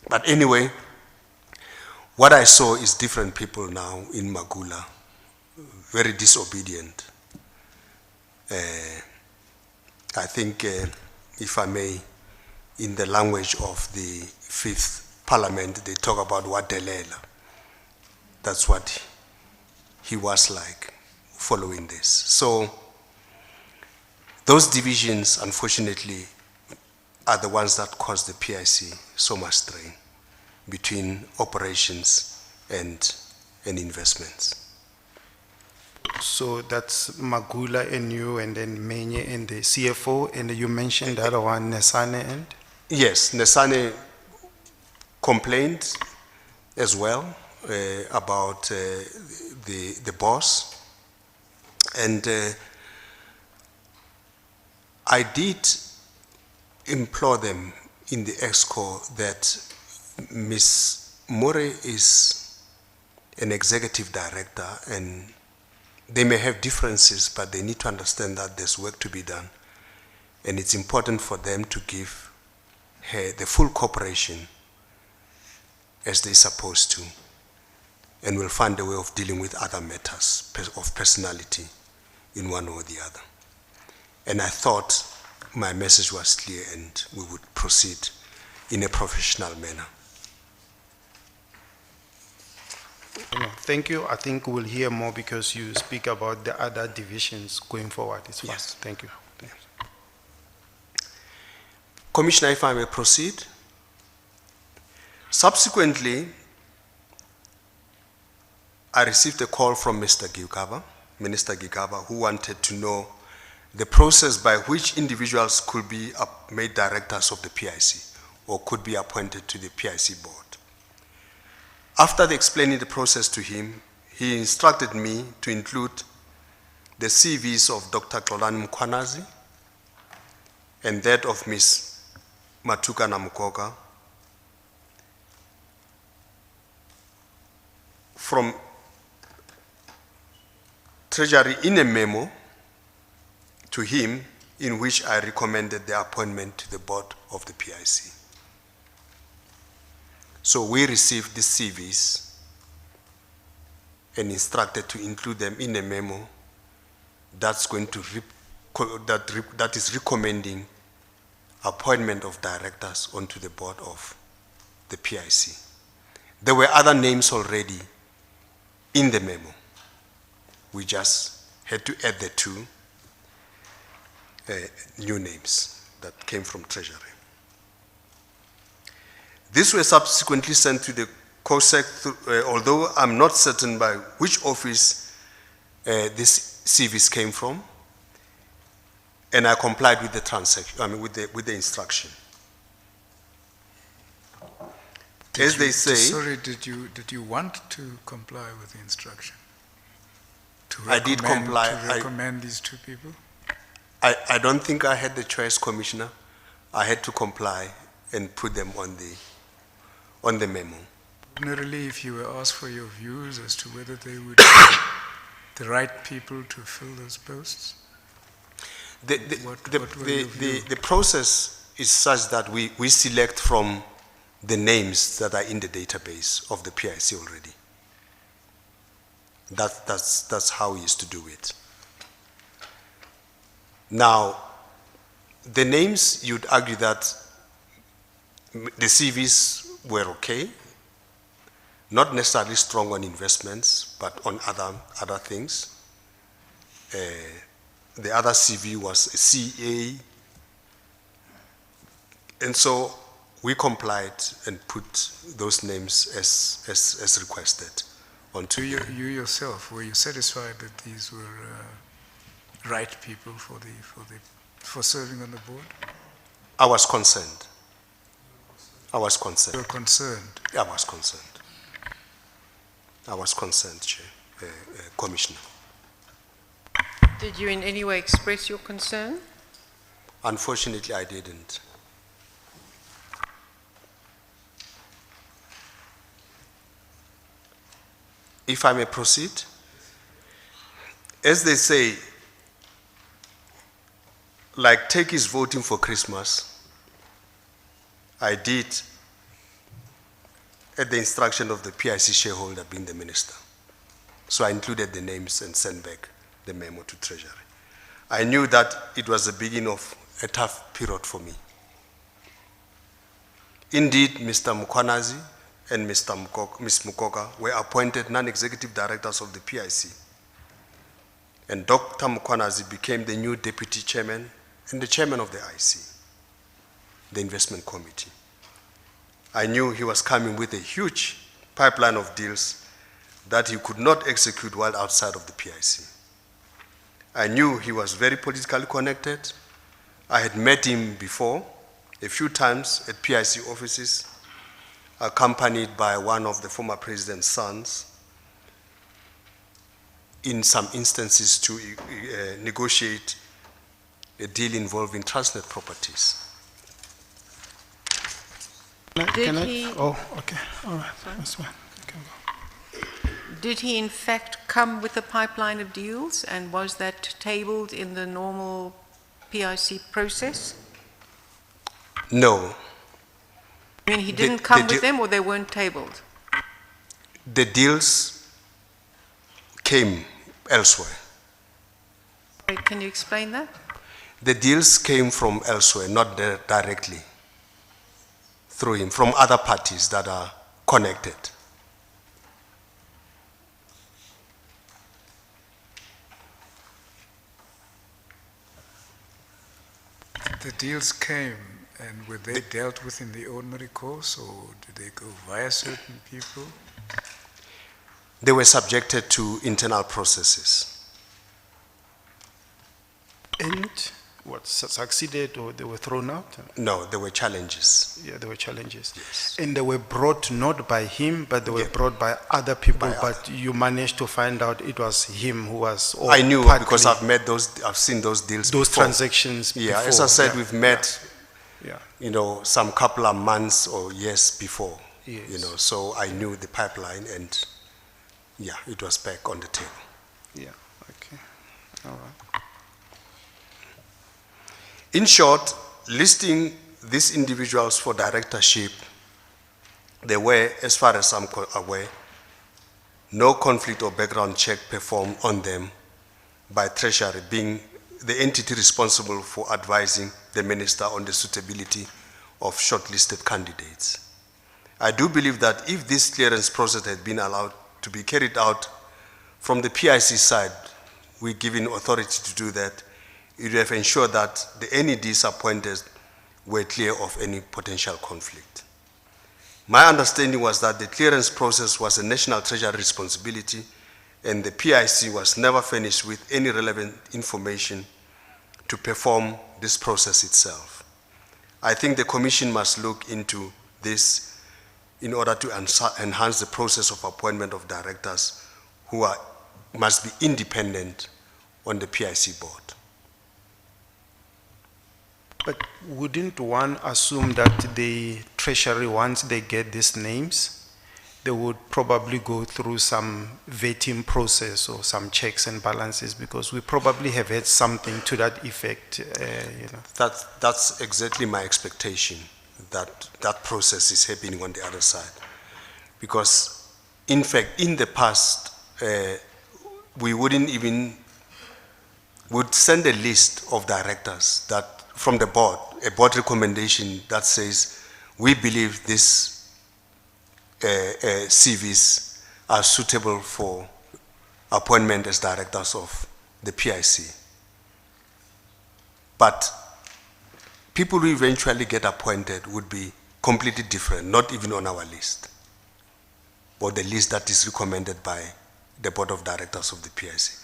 But anyway, what I saw is different people now in Magula, very disobedient. I think, if I may, in the language of the Fifth Parliament, they talk about Wadelela. That's what he was like following this. So those divisions, unfortunately, are the ones that cause the PIC so much strain between operations and investments. So that's Magula and you, and then Menye and the CFO, and you mentioned the other one, Nesane and? Yes, Nesane complained as well about the boss, and I did implore them in the EXCO that Ms. More is an executive director, and they may have differences, but they need to understand that there's work to be done, and it's important for them to give her the full cooperation as they're supposed to, and we'll find a way of dealing with other matters of personality in one or the other. And I thought my message was clear and we would proceed in a professional manner. Thank you. I think we'll hear more because you speak about the other divisions going forward. It's fine. Yes. Thank you. Commissioner, if I may proceed. Subsequently, I received a call from Mr. Gigaba, Minister Gigaba, who wanted to know the process by which individuals could be made directors of the PIC or could be appointed to the PIC board. After explaining the process to him, he instructed me to include the CVs of Dr. Xolani Mkhwanazi and that of Ms. Matuka Namukoka from Treasury in a memo to him in which I recommended the appointment to the board of the PIC. So we received the CVs and instructed to include them in a memo that's going to that is recommending appointment of directors onto the board of the PIC. There were other names already in the memo. We just had to add the two new names that came from Treasury. These were subsequently sent to the COSEC, although I'm not certain by which office these CVs came from, and I complied with the transaction, with the instruction. As they say, sorry, did you want to comply with the instruction? I did comply. To recommend these two people? I don't think I had the choice, Commissioner. I had to comply and put them on on the memo. Ordinarily, if you were asked for your views as to whether they would the right people to fill those posts, what were your views? The process is such that we select from the names that are in the database of the PIC already. That's how we used to do it. Now, the names, you'd argue that the CVs were okay, not necessarily strong on investments, but on other things. The other CV was a CA, and so we complied and put those names as requested onto You yourself, were you satisfied that these were right people for serving on the board? I was concerned. I was You concerned. were concerned. I was concerned. I was concerned, Chair, Commissioner. Did you in any way express your concern? Unfortunately, I didn't. If I may proceed, as they say, like turkeys voting for Christmas, I did at the instruction of the PIC shareholder being the minister. So I included the names and sent back the memo to Treasury. I knew that it was the beginning of a tough period for me. Indeed, Mr. Mukwanazi and Ms. Mukoka were appointed non-executive directors of the PIC. And Dr. Mukwanazi became the new deputy chairman and the chairman of the IC, the investment committee. I knew he was coming with a huge pipeline of deals that he could not execute while outside of the PIC. I knew he was very politically connected. I had met him before a few times at PIC offices, accompanied by one of the former president's sons, in some instances to negotiate a deal involving Transnet properties. Did he- Oh, okay, all right, that's fine. You can go. Did he in fact come with a pipeline of deals, and was that tabled in the normal PIC process? No, I mean, he The- didn't come the with deal- them, or they weren't tabled? the deals came elsewhere. Wait, can you explain that? The deals came from elsewhere, not directly through him, from other parties that are connected. The deals came, and were they dealt with in the ordinary course, or did they go via certain people? They were subjected to internal processes. And what, succeeded or they were thrown out? No, there were challenges. Yeah, there were challenges. Yes. And they were brought not by him, but they were Yeah. brought by other people, By but you managed to find out it was him who was. or I knew partly because I've seen those deals those before. transactions Yeah, before. as I said, Yeah, we've met, Yeah, some couple of months or years before, Yes. so I knew the pipeline and, yeah, it was back on the table. yeah, okay, all right. In short, listing these individuals for directorship, there were, as far as I'm aware, no conflict or background check performed on them by Treasury, being the entity responsible for advising the minister on the suitability of shortlisted candidates. I do believe that if this clearance process had been allowed to be carried out from the PIC side, we're given authority to do that, it would have ensured that the NEDs appointed were clear of any potential conflict. My understanding was that the clearance process was a national treasury responsibility, and the PIC was never furnished with any relevant information to perform this process itself. I think the Commission must look into this in order to enhance the process of appointment of directors who must be independent on the PIC board. But wouldn't one assume that the Treasury, once they get these names, they would probably go through some vetting process or some checks and balances, because we probably have had something to that effect, you know. That's exactly my expectation, that that process is happening on the other side. Because, in fact, in the past, we would send a list of directors that, from the board, a board recommendation that says, we believe these CVs are suitable for appointment as directors of the PIC. But people who eventually get appointed would be completely different, not even on our list, or the list that is recommended by the board of directors of the PIC.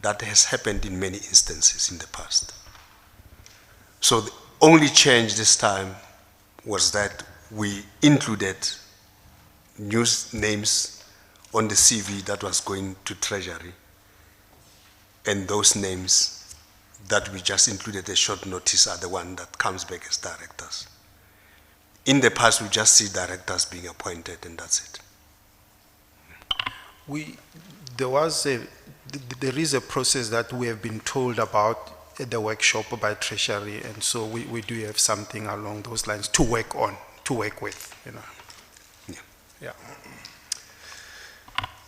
That has happened in many instances in the past. So the only change this time was that we included new names on the CV that was going to Treasury, and those names that we just included a short notice are the one that comes back as directors. In the past, we just see directors being appointed, and that's it. There is a process that we have been told about at the workshop by Treasury, and so we do have something along those lines to work on, to work with, you know. Yeah.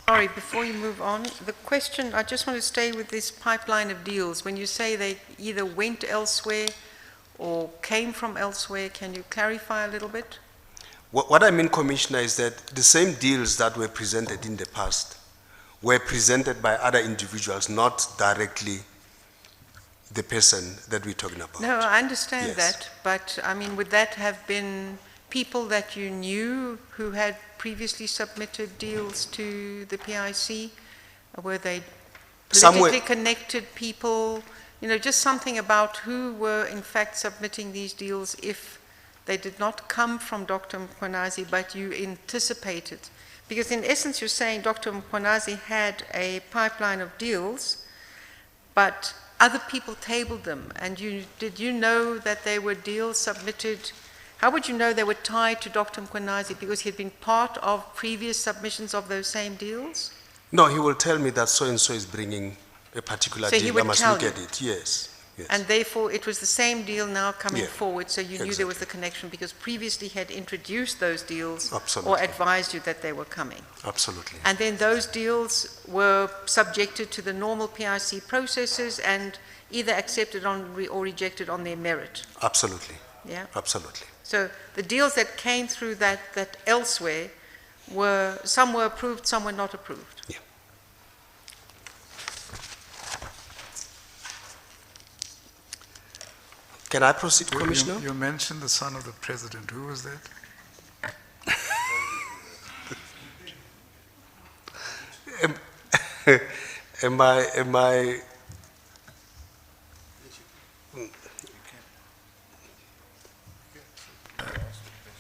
Sorry, before you move on, the question, I just want to stay with this pipeline of deals. When you say they either went elsewhere or came from elsewhere, can you clarify a little bit? What I mean, Commissioner, is that the same deals that were presented in the past were presented by other individuals, not directly the person that we're talking about. No, I understand Yes. that, but I mean, would that have been people that you knew who had previously submitted deals to the PIC? Were they politically connected people? You know, just something about who were in fact submitting these deals if they did not come from Dr. Mkhwanazi, but you anticipated. Because in essence, you're saying Dr. Mkhwanazi had a pipeline of deals, but other people tabled them. And did you know that they were deals submitted? How would you know they were tied to Dr. Mkhwanazi? Because he had been part of previous submissions of those same deals? No, he will tell me that so-and-so is bringing a particular So he deal. would I must tell look you? at it, yes. Yes. And therefore, it was the same deal now coming Yeah, forward, so you knew there was exactly. the connection because previously he had introduced those deals or Absolutely. advised you that they were coming. Absolutely. And then those deals were subjected to the normal PIC processes and either accepted on or rejected on their merit. Absolutely. Yeah. Absolutely. So the deals that came through that elsewhere were, some were approved, some were not approved. Yeah. Can I proceed, Commissioner? You mentioned the son of the president. Who was that? Am I?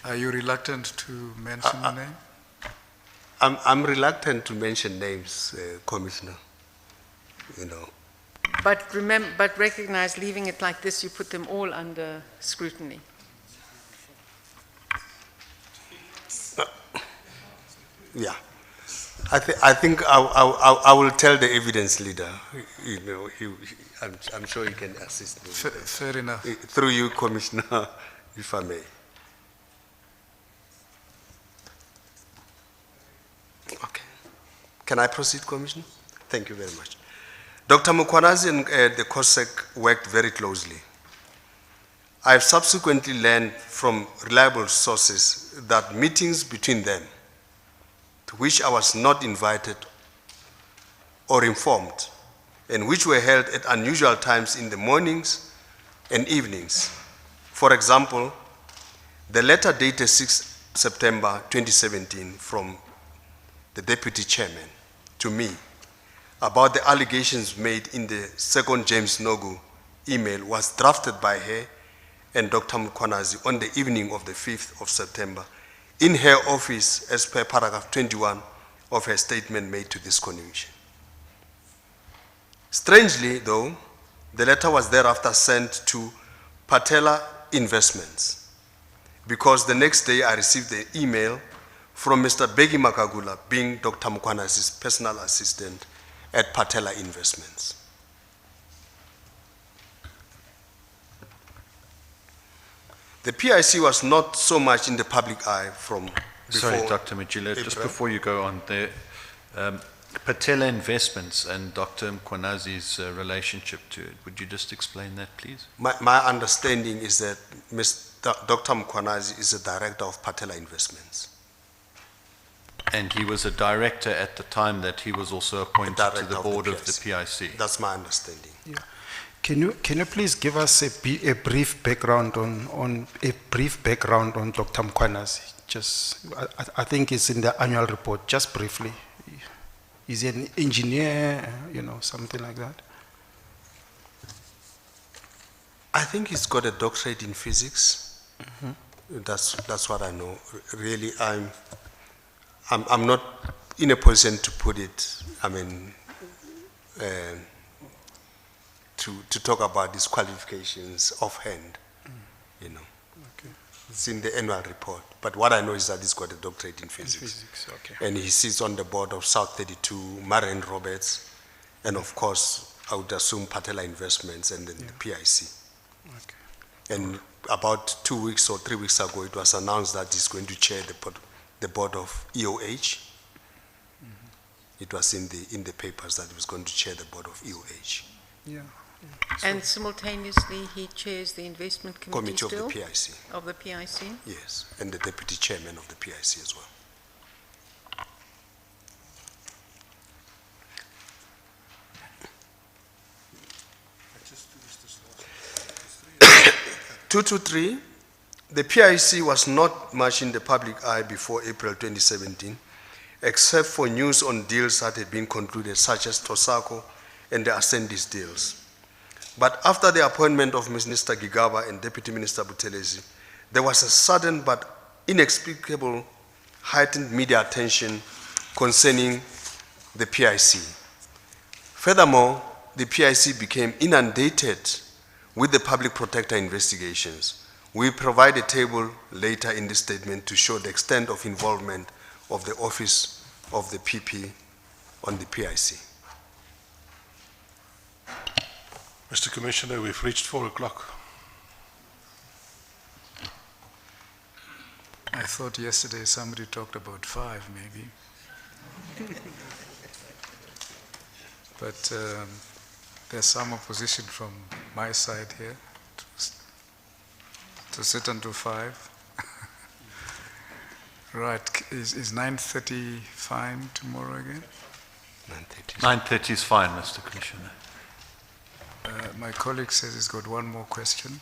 Are you reluctant to mention the name? I'm reluctant to mention names, Commissioner. You know. But remember, but recognize, leaving it like this, you put them all under scrutiny. Yeah. I think I will tell the evidence leader. You know, I'm sure he can assist me. Fair enough. Through you, Commissioner, if I may. Okay. Can I proceed, Commissioner? Thank you very much. Dr. Mkhwanazi and the COSEC worked very closely. I've subsequently learned from reliable sources that meetings between them, to which I was not invited or informed, and which were held at unusual times in the mornings and evenings. For example, the letter dated 6 September 2017 from the Deputy Chairman to me about the allegations made in the second James Nogu email was drafted by her and Dr. Mkhwanazi on the evening of the 5th of September in her office as per paragraph 21 of her statement made to this commission. Strangely, though, the letter was thereafter sent to Patella Investments, because the next day I received an email from Mr. Begi Makagula, being Dr. Mukwanasi's personal assistant at Patella Investments. The PIC was not so much in the public eye from before. Sorry, Dr. Majila, just April. before you go on there, Patella Investments and Dr. Mkwanazi's relationship to it, would you just explain that, please? My understanding is that Dr. Mkwanazi is the director of Patella Investments. And he was a director at the time that he was also appointed to director the of the board of the PIC. PIC. That's my understanding. Yeah. Can you please give us a brief background on Dr. Mkwanazi? Just, I think it's in the annual report, just briefly. Is he an engineer, something like that? I think he's got a doctorate in physics. That's what I know. Really, I'm not in a position to put it, to talk about these qualifications offhand, Okay. It's in the annual report. But what I know is that he's got a doctorate in physics. Okay. And he sits on the board of South 32, Marion Roberts, and of course, I would assume Patella Investments and then the PIC. Okay. And about 2 weeks or 3 weeks ago, it was announced that he's going to chair the board of EOH. It was in the papers that he was going to chair the board of EOH. Yeah. And simultaneously, he chairs the investment committee Committee still? of the PIC, Of the PIC? yes, and the deputy chairman of the PIC as well. Two to three, the PIC was not much in the public eye before April 2017, except for news on deals that had been concluded, such as Tosako and the Ascendis deals. But after the appointment of Minister Gigaba and Deputy Minister Buthelezi, there was a sudden but inexplicable heightened media attention concerning the PIC. Furthermore, the PIC became inundated with the public protector investigations. We provide a table later in the statement to show the extent of involvement of the office of the PP on the PIC. Mr. Commissioner, we've reached 4 o'clock. I thought yesterday somebody talked about 5 maybe. But there's some opposition from my side here to sit until 5. Right, is 9:30 fine tomorrow again? 9:30. 9:30 is fine, Mr. Commissioner. My colleague says he's got one more question.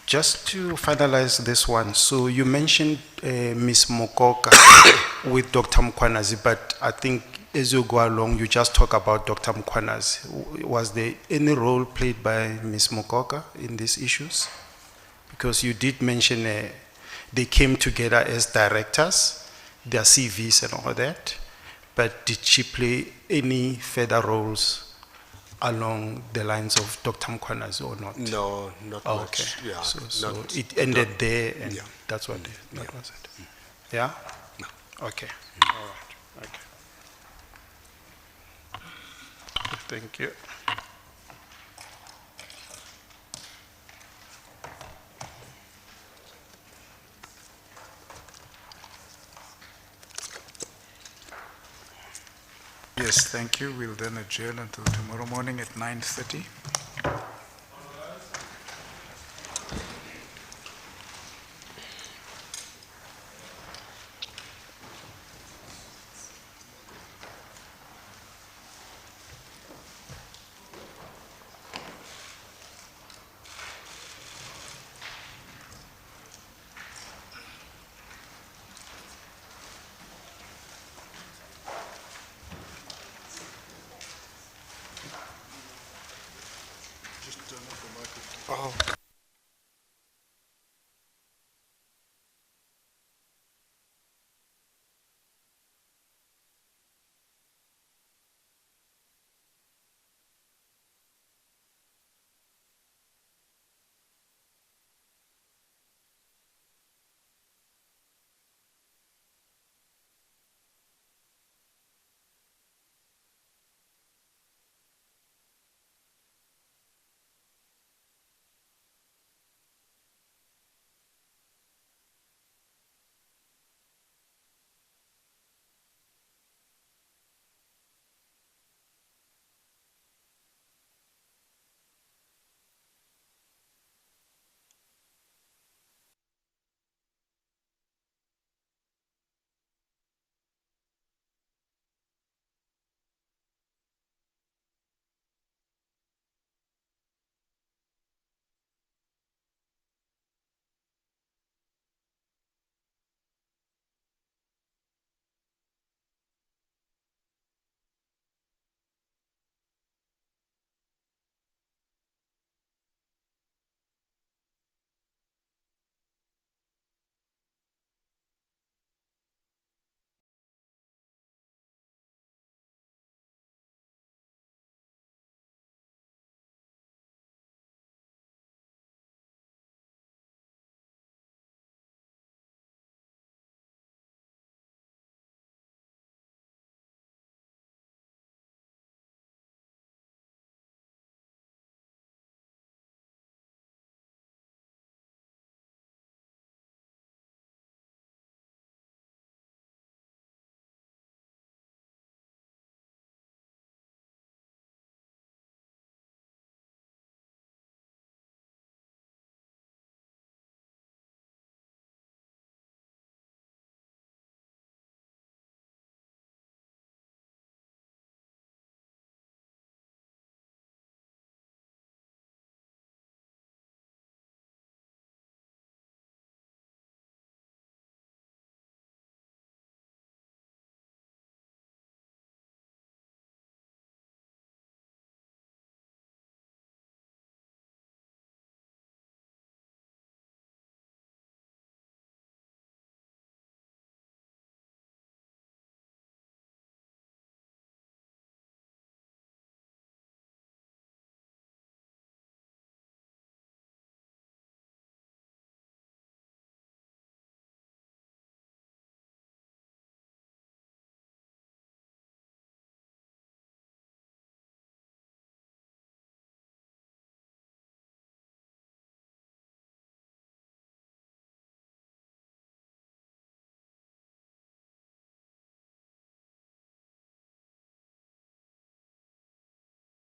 Just to finalize this one, so you mentioned Ms. Mokoka with Dr. Mkwanazi, but I think as you go along, you just talk about Dr. Mkwanazi. Was there any role played by Ms. Mokoka in these issues? Because you did mention they came together as directors, their CVs and all that, but did she play any further roles along the lines of Dr. Mkwanazi or not? No, not Oh, much. okay. Yeah, So not- it ended there, and Yeah. that's what that was it. Yeah? No. Okay. All right. Okay. Thank you. Yes, thank you. We'll then adjourn until tomorrow morning at 9:30.